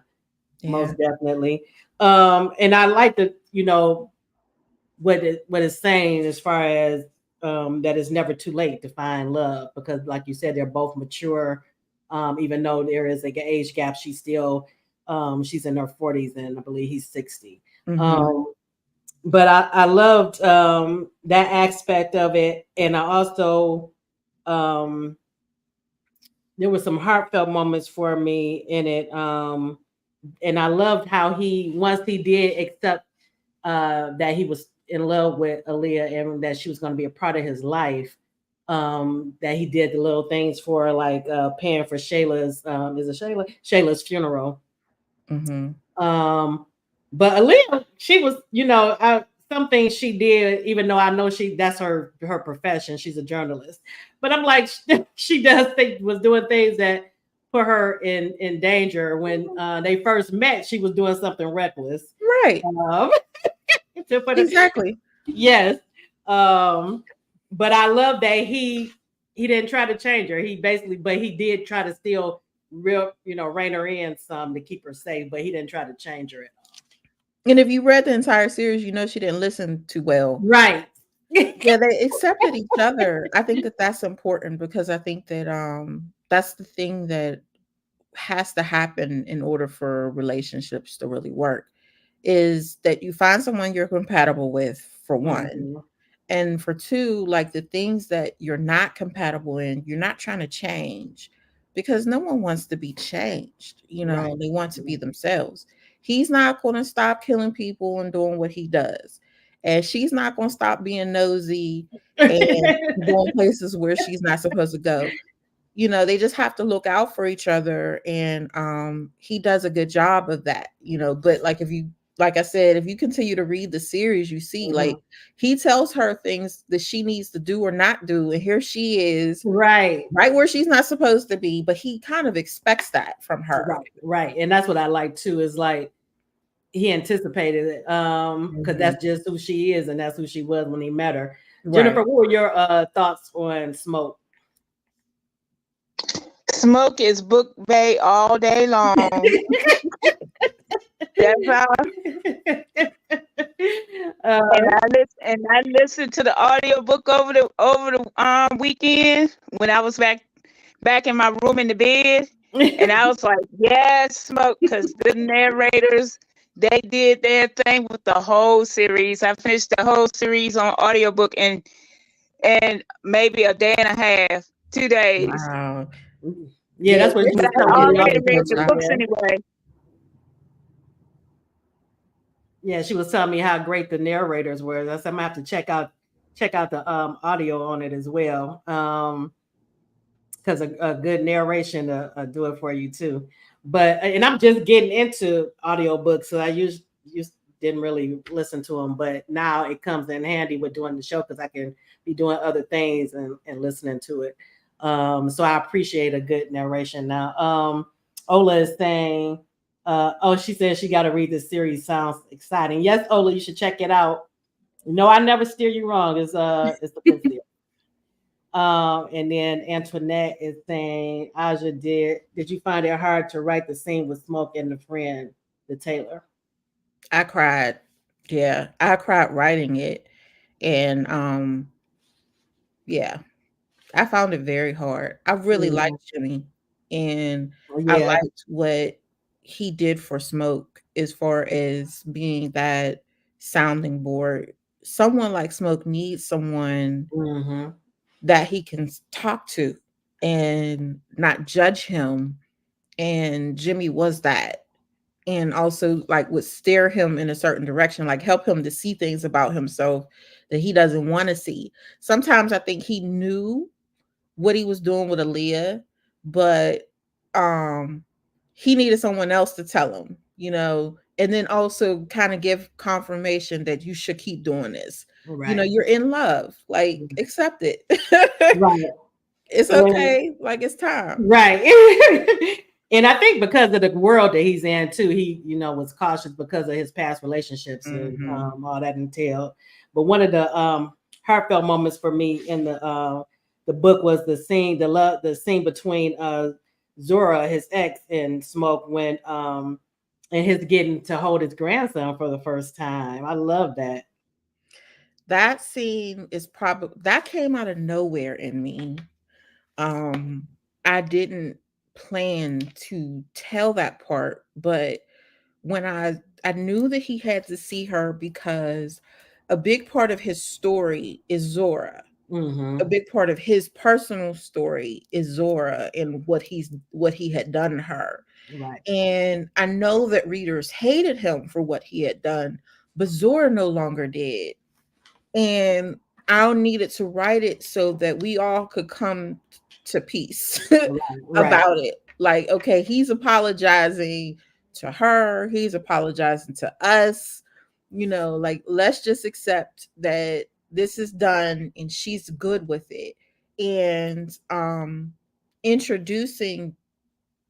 Yeah. most definitely. And I like the, what it's saying as far as that it's never too late to find love, because like you said, they're both mature. Even though there is like an age gap, she's in her 40s and I believe he's 60. Mm-hmm. But I loved that aspect of it, and I also um, there were some heartfelt moments for me in it, and I loved how he, once he did accept that he was in love with Aaliyah and that she was going to be a part of his life. That he did the little things for, like paying for Shayla's, is it Shayla's funeral. Mm-hmm. Um, but Aaliyah, she was, some things she did, even though I know that's her profession. She's a journalist, but I'm like, she was doing things that put her in danger. When they first met, she was doing something reckless. Right. Um, to put it, Exactly. yes. Um, but I love that he didn't try to change her. But he did try to still rein her in some to keep her safe, but he didn't try to change her at all. And if you read the entire series, you know she didn't listen too well. Right. Yeah, they accepted each other. I think that that's important because I think that that's the thing that has to happen in order for relationships to really work, is that you find someone you're compatible with, for one. Mhm. And for two, like the things that you're not compatible in, you're not trying to change, because no one wants to be changed. Right. They want to be themselves. He's not going to stop killing people and doing what he does. And she's not going to stop being nosy and going places where she's not supposed to go. They just have to look out for each other. And he does a good job of that. But like I said, if you continue to read the series, you see, Mhm. like, he tells her things that she needs to do or not do, and here she is, Right. right where she's not supposed to be, but he kind of expects that from her. Right. Right. And that's what I like too, is like he anticipated it. Because Mhm. that's just who she is, and that's who she was when he met her. Jennifer, Right. what were your thoughts on Smoke? Smoke is book bay all day long. That's how. And uh, I listened to the audio book over the weekend when I was back in my room in the bed, and I was like, yes, Smoke, because the narrators, they did their thing with the whole series. I finished the whole series on audiobook and maybe a day and a half, 2 days. Wow. yeah, Yeah, that's what she this But was I had telling series me the does already other a read good day. the job. books Yeah. anyway. Yeah, she was telling me how great the narrators were. I said I'm gonna have to check out the audio on it as well. Because a good narration do it for you too. But and I'm just getting into audiobooks, so I used didn't really listen to them, but now it comes in handy with doing the show because I can be doing other things and listening to it. So I appreciate a good narration. Now, Ola is saying, oh, she says she got to read this series. Sounds exciting. Yes, Ola, you should check it out. No, I never steer you wrong. It's the Prince. And then Antoinette is saying, Aja, did you find it hard to write the scene with Smoke and the friend, the Taylor? I cried. Yeah, I cried writing it. And yeah, I found it very hard. I really Mhm. liked Jimmy, and I Yeah. liked what he did for Smoke as far as being that sounding board. Someone like Smoke needs someone Hmm. that he can talk to and not judge him. And Jimmy was that. And also, like, would steer him in a certain direction, like help him to see things about himself that he doesn't want to see. Sometimes I think he knew what he was doing with Aaliyah, but he needed someone else to tell him, and then also kind of give confirmation that you should keep doing this. Right. You're in love, like accept it. Right. It's And, okay, like it's time. right. And I think because of the world that he's in too, he, was cautious because of his past relationships and all that entailed. But one of the heartfelt moments for me in the book was the scene between Zora, his ex, and Smoke when and his getting to hold his grandson for the first time. I love that. That scene is probably that came out of nowhere in me. I didn't plan to tell that part, but when I knew that he had to see her because a big part of his story is Zora. Mm-hmm. A big part of his personal story is Zora and what he had done to her. Right. And I know that readers hated him for what he had done, but Zora no longer did. And I needed to write it so that we all could come to peace Right. about it. Like, okay, he's apologizing to her, he's apologizing to us. Like, let's just accept that this is done and she's good with it. And introducing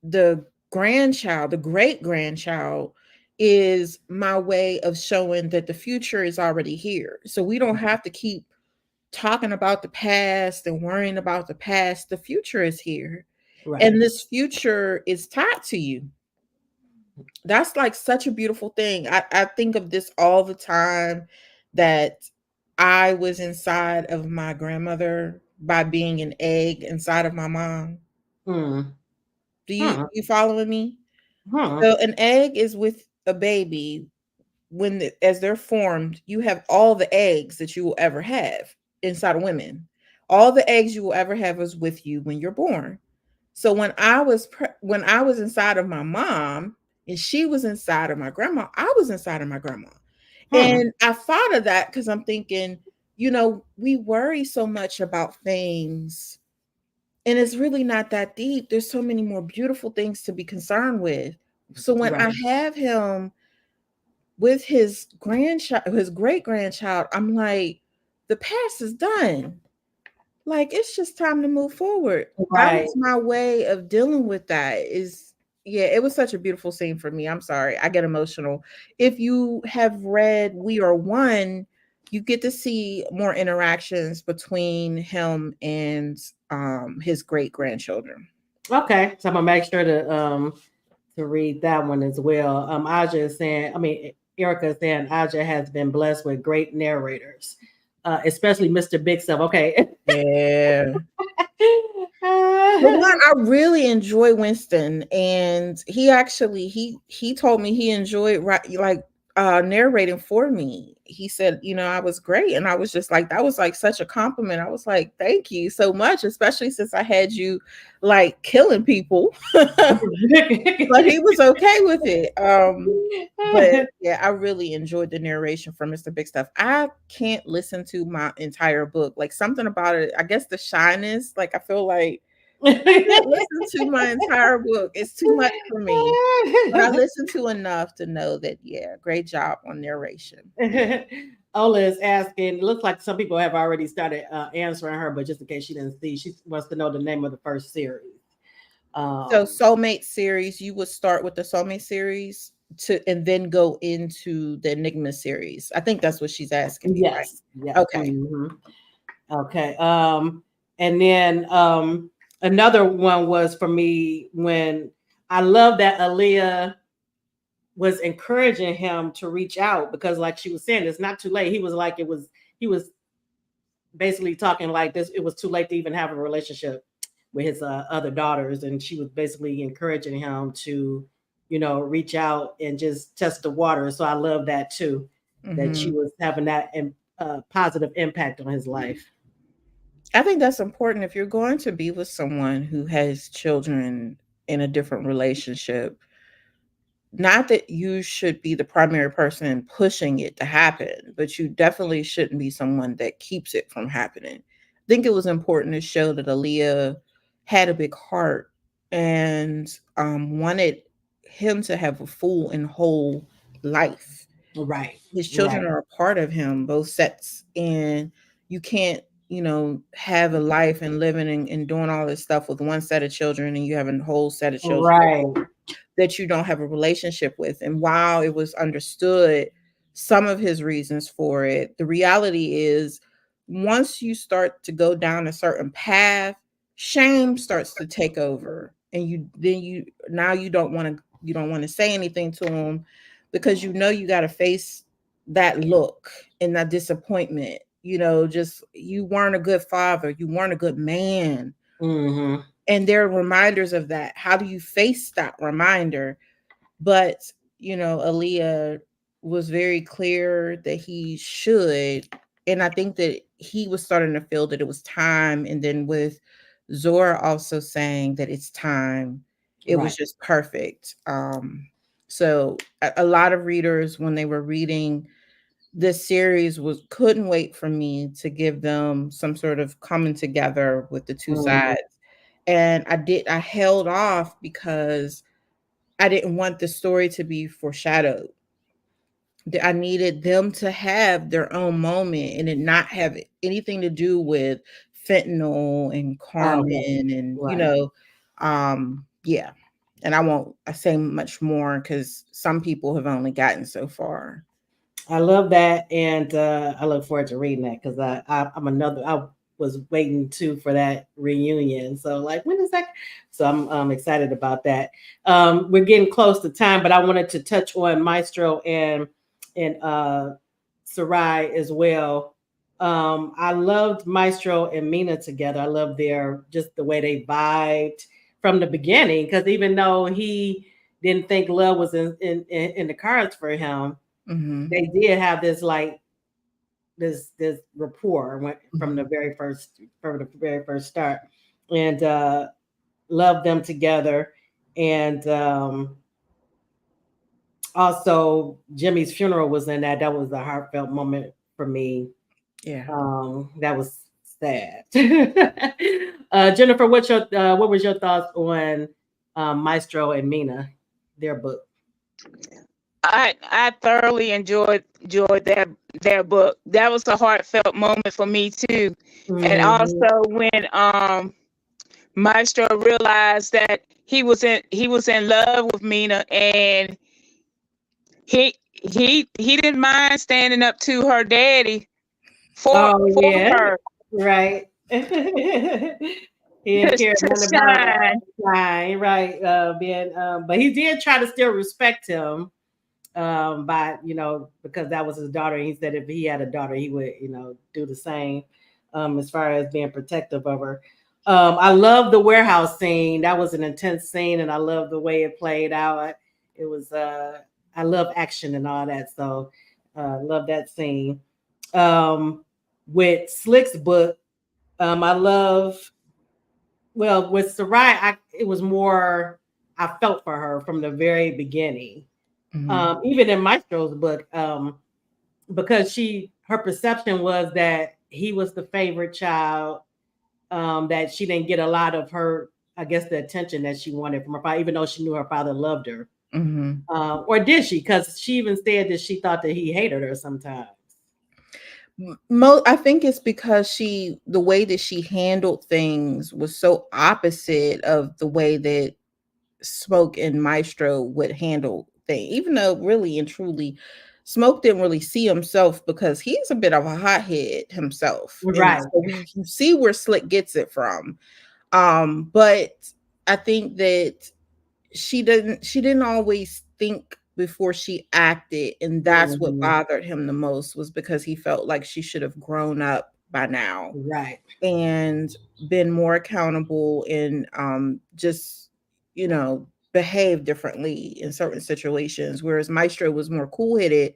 the grandchild, the great grandchild, is my way of showing that the future is already here. So we don't have to keep talking about the past and worrying about the past. The future is here. Right. And this future is tied to you. That's like such a beautiful thing. I think of this all the time, that I was inside of my grandmother by being an egg inside of my mom. Mm. Do you following me? Hmm. So an egg is with a baby as they're formed. You have all the eggs that you will ever have inside of women. All the eggs you will ever have is with you when you're born. So when I was inside of my mom and she was inside of my grandma, I was inside of my grandma. And I thought of that because I'm thinking, we worry so much about things and it's really not that deep. There's so many more beautiful things to be concerned with. So when Right. I have him with his grandchild, his great grandchild, I'm like, the past is done. Like, it's just time to move forward. That Right. was my way of dealing with that. Yeah, it was such a beautiful scene for me. I'm sorry, I get emotional. If you have read We Are One, you get to see more interactions between him and his great grandchildren. Okay. So I'm gonna make sure to read that one as well. Aja is saying, Erica is saying Aja has been blessed with great narrators, especially Mr. Big Stuff. Okay. Yeah. The one I really enjoy Winston, and he told me he enjoyed narrating for me. He said, I was great, and I was just like, that was like such a compliment. I was like, thank you so much, especially since I had you like killing people. But he was okay with it. But yeah, I really enjoyed the narration from Mr. Big Stuff. I can't listen to my entire book. Like, something about it, I guess the shyness, like I feel like I can't listen to my entire book. It's too much for me. But I listen to enough to know that, yeah, great job on narration. Ola is asking, it looks like some people have already started answering her, but just in case she didn't see, she wants to know the name of the first series. So Soulmate series, you would start with the Soulmate series and then go into the Enigma series. I think that's what she's asking me, right? Yes. Yeah. Okay. Mm-hmm. Okay. And then another one was for me when I love that Aaliyah was encouraging him to reach out because, like she was saying, it's not too late. He was basically talking like this. It was too late to even have a relationship with his other daughters, and she was basically encouraging him to, reach out and just test the water. So I love that too, that she was having that positive impact on his life. I think that's important if you're going to be with someone who has children in a different relationship. Not that you should be the primary person pushing it to happen, but you definitely shouldn't be someone that keeps it from happening. I think it was important to show that Aaliyah had a big heart and wanted him to have a full and whole life. Right. His children Right. are a part of him, both sets, and you can't, have a life and living and doing all this stuff with one set of children, and you have a whole set of children Right. that you don't have a relationship with. And while it was understood some of his reasons for it, the reality is once you start to go down a certain path, shame starts to take over. And you don't want to say anything to him because you got to face that look and that disappointment. Just you weren't a good father, you weren't a good man. Mm-hmm. And there are reminders of that. How do you face that reminder? But Aaliyah was very clear that he should, and I think that he was starting to feel that it was time. And then with Zora also saying that it's time, it was Right. just perfect. So a lot of readers, when they were reading this series, couldn't wait for me to give them some sort of coming together with the two Mm-hmm. sides. And I held off because I didn't want the story to be foreshadowed. I needed them to have their own moment and it not have anything to do with fentanyl and Okay. Carmen and Right. yeah. And I say much more because some people have only gotten so far. I love that, and I look forward to reading that because I'm another. I was waiting too for that reunion. So like, when is that? So I'm excited about that. We're getting close to time, but I wanted to touch on Maestro and Sarai as well. I loved Maestro and Mina together. I love their just the way they vibed from the beginning because even though he didn't think love was in the cards for him, Mm-hmm. they did have this like this rapport from Mm-hmm. the very first start, and loved them together. And also Jimmy's funeral was in that. That was a heartfelt moment for me. Yeah. That was sad. Jennifer, what was your thoughts on Maestro and Mina, their book? I thoroughly enjoyed their book. That was a heartfelt moment for me too. And Mm-hmm. also when Maestro realized that he was in love with Mina, and he didn't mind standing up to her daddy Oh for yeah, her right. He didn't care to nothing about shine. lying, right? Being, but he did try to still respect him, by because that was his daughter. And he said if he had a daughter, he would do the same, as far as being protective of her. I love the warehouse scene. That was an intense scene, and I love the way it played out. It was I love action and all that, so love that scene. Um, with Slick's book, I love with Sarai, it was more I felt for her from the very beginning. Mm-hmm. Even in Maestro's book, because her perception was that he was the favorite child, that she didn't get a lot of her, I guess, the attention that she wanted from her father, even though she knew her father loved her. Mm-hmm. Or did she? Because she even said that she thought that he hated her sometimes. I think it's because the way that she handled things was so opposite of the way that Smoke and Maestro would handle things. Even though really and truly, Smoke didn't really see himself because he's a bit of a hothead himself, and Right. so you see where Slick gets it from. But I think that she didn't always think before she acted, and that's what Mhm. bothered him the most, was because he felt like she should have grown up by now Right. and been more accountable and just behave differently in certain situations, whereas Maestro was more cool-headed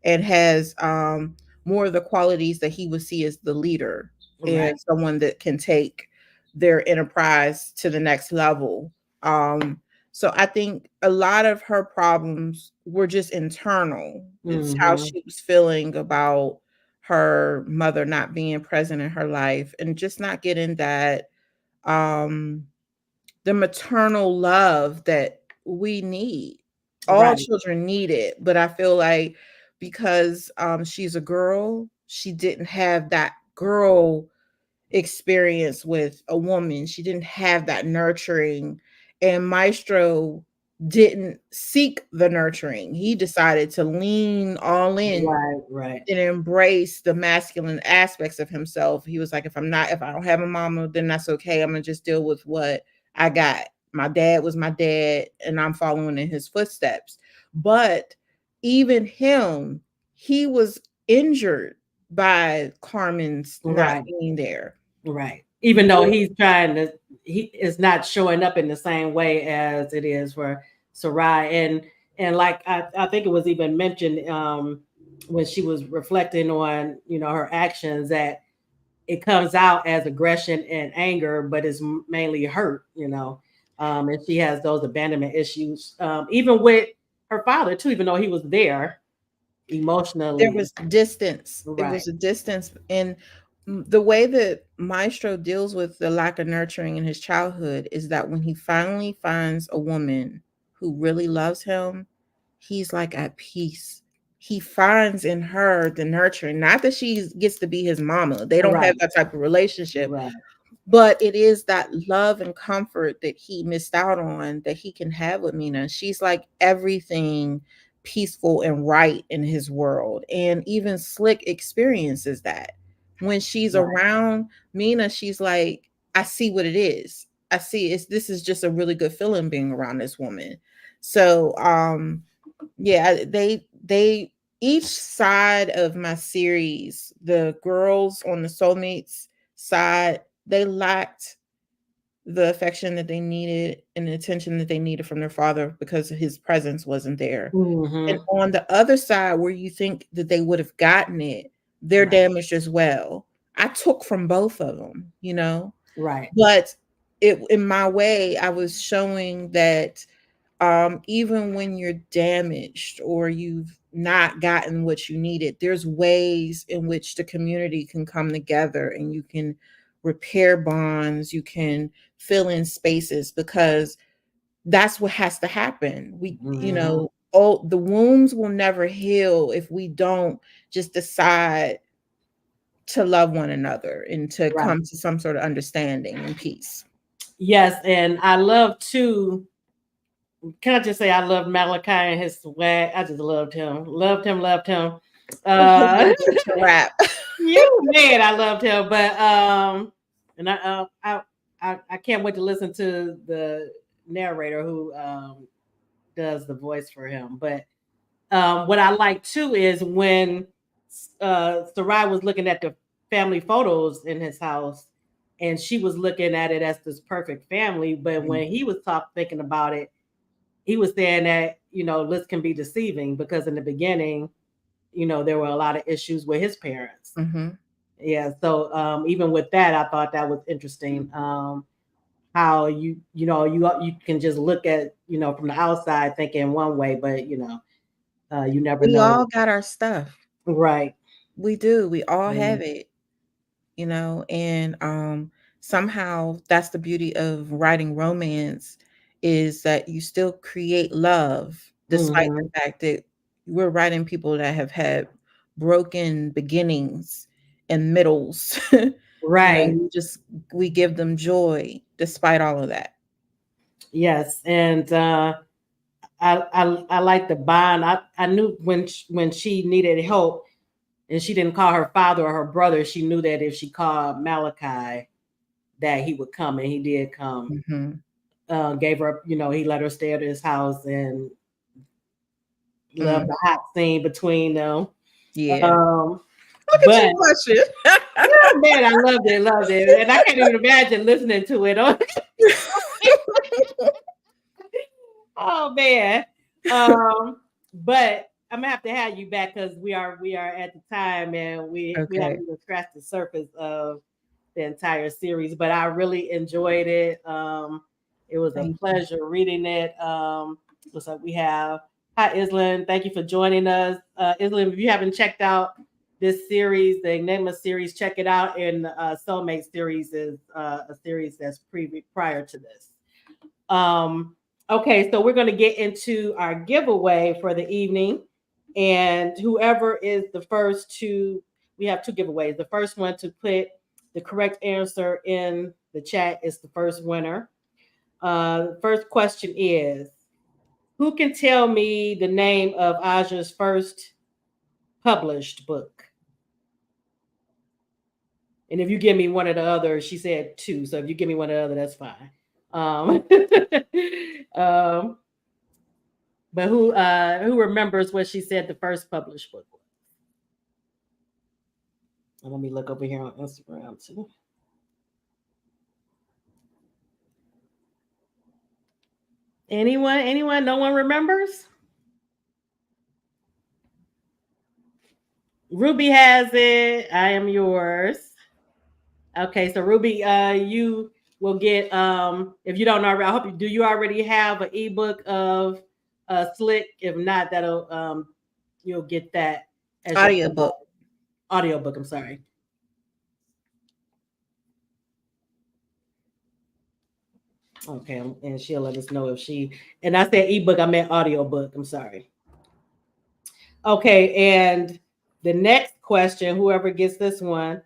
and has more of the qualities that he would see as the leader Right. and someone that can take their enterprise to the next level. So I think a lot of her problems were just internal. It's how Hmm. she was feeling about her mother not being present in her life and just not getting that um the maternal love that we need. All Right. children need it, but I feel like because she's a girl, she didn't have that girl experience with a woman. She didn't have that nurturing, and Maestro didn't seek the nurturing. He decided to lean all in Right. and embrace the masculine aspects of himself. He was like, if I don't have a mama, then that's okay. I'm gonna just deal with what I got. My dad was my dad, and I'm following in his footsteps. But even him, he was injured by Carmen's not Right. being there. Right. Even though he is not showing up in the same way as it is for Sarai. And like I think it was even mentioned when she was reflecting on, her actions, that it comes out as aggression and anger, but it's mainly hurt, and she has those abandonment issues, even with her father too, even though he was there There emotionally. was distance. It Right. was a distance. And the way that Maestro deals with the lack of nurturing in his childhood is that when he finally finds a woman who really loves him, he's like at peace. He finds in her the nurturing, not that she gets to be his mama. They don't have Right. that type of relationship, Right. but it is that love and comfort that he missed out on that he can have with Mina. She's like everything peaceful and right in his world. And even Slick experiences that. When she's Right. around Mina, she's like, I see what it is. I see this is just a really good feeling being around this woman. So yeah, they each side of my series, the girls on the soulmates side, they lacked the affection that they needed and the attention that they needed from their father because his presence wasn't there. And Mm-hmm. on the other side, where you think that they would have gotten it, they're Right. damaged as well. I took from both of them, Right. but in my way, I was showing that even when you're damaged or you've not gotten what you needed, there's ways in which the community can come together and you can repair bonds, you can fill in spaces, because that's what has to happen. Mm-hmm. The wounds will never heal if we don't just decide to love one another and to Right. come to some sort of understanding and peace. Yes, and I love too. Can I just say I love Malachi and his swag? I just loved him. Loved him, loved him. Uh Such a wrap. you man, I loved him. But and I can't wait to listen to the narrator who does the voice for him. But what I like too is when Sarai was looking at the family photos in his house, and she was looking at it as this perfect family. But when he was thinking about it, he was saying that lists can be deceiving because in the beginning, there were a lot of issues with his parents. Mm-hmm. Yeah, so even with that, I thought that was interesting. How you can just look at from the outside thinking one way, but you never We know. all got our stuff. Right. We do. We all Mm-hmm. have it, and somehow that's the beauty of writing romance, is that you still create love despite Mm-hmm. the fact that we're writing people that have had broken beginnings and middles. Right. We give them joy despite all of that. Yes, and I like the bond. I knew when she needed help and she didn't call her father or her brother, she knew that if she called Malachi, that he would come, and he did come. Mm-hmm. Gave her, he let her stay at his house, and loved Mm, the hot scene between them. yeah. Um, Look at but you blushing. yeah, man, I loved it, and I can't even imagine listening to it. Oh man. But I'm gonna have to have you back because we are at the time, and we Okay. haven't even scratched the surface of the entire series. But I really enjoyed it. It was a Thank you. pleasure reading it. Looks like we have hi Island. Thank you for joining us. Island, if you haven't checked out this series, the Enigma series, check it out. And Soulmate series is a series that's prior to this. Okay, so we're going to get into our giveaway for the evening. And whoever is the first to, we have 2 giveaways. The first one to put the correct answer in the chat is the first winner. The first question is, who can tell me the name of Aja's first published book? And if you give me one or the other, she said 2. So if you give me one or the other, that's fine. But who remembers what she said the first published book was? And let me look over here on Instagram too. Anyone? No one remembers? Ruby has it. I Am Yours. Okay, so Ruby, you will get if you don't already, I hope do you already have an ebook of Slick? If not, that'll you'll get that as Audiobook. Audiobook, I'm sorry. Okay, and she'll let us know if she, and I said ebook, I meant audiobook. I'm sorry. Okay, and the next question, whoever gets this one,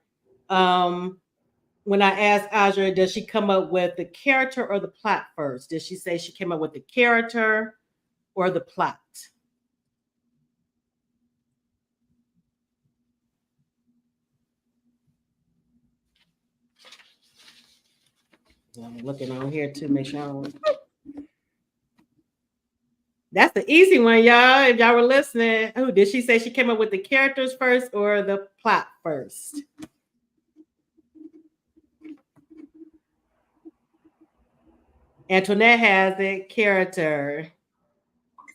when I asked Aja, does she come up with the character or the plot first? Did she say she came up with the character or the plot? I'm looking on here to make sure I don't. That's the easy one, y'all. If y'all were listening, who did she say she came up with the characters first or the plot first? Antoinette has it, character.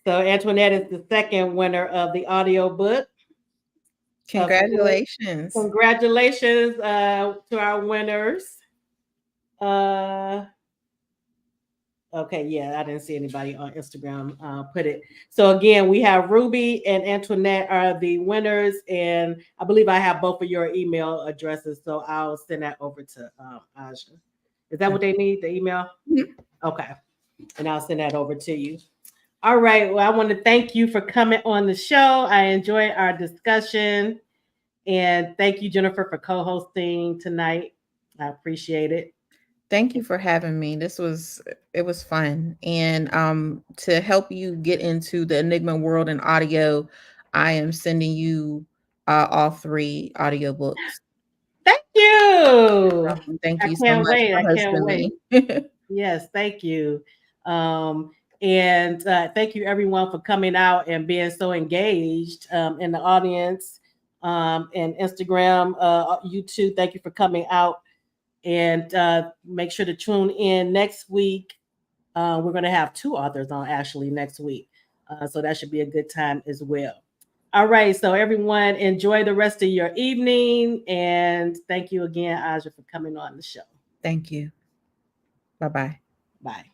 So Antoinette is the second winner of the audiobook. Congratulations. Congratulations to our winners. Okay, yeah, I didn't see anybody on Instagram put it. So again, we have Ruby and Antoinette are the winners, and I believe I have both of your email addresses, so I'll send that over to Aja. Is that what they need, the email? Mm-hmm. Okay, and I'll send that over to you. All right, well, I want to thank you for coming on the show. I enjoyed our discussion, and thank you, Jennifer, for co-hosting tonight. I appreciate it. Thank you for having me. It was fun. And to help you get into the Enigma world and audio, I am sending you all 3 audiobooks. Thank you. Thank you I so can't much wait. for I can't hosting wait. me. Yes, thank you. And thank you everyone for coming out and being so engaged in the audience and Instagram, YouTube. Thank you for coming out. And make sure to tune in next week. We're going to have 2 authors on actually next week. So that should be a good time as well. All right. So everyone enjoy the rest of your evening. And thank you again, Aja, for coming on the show. Thank you. Bye-bye. Bye.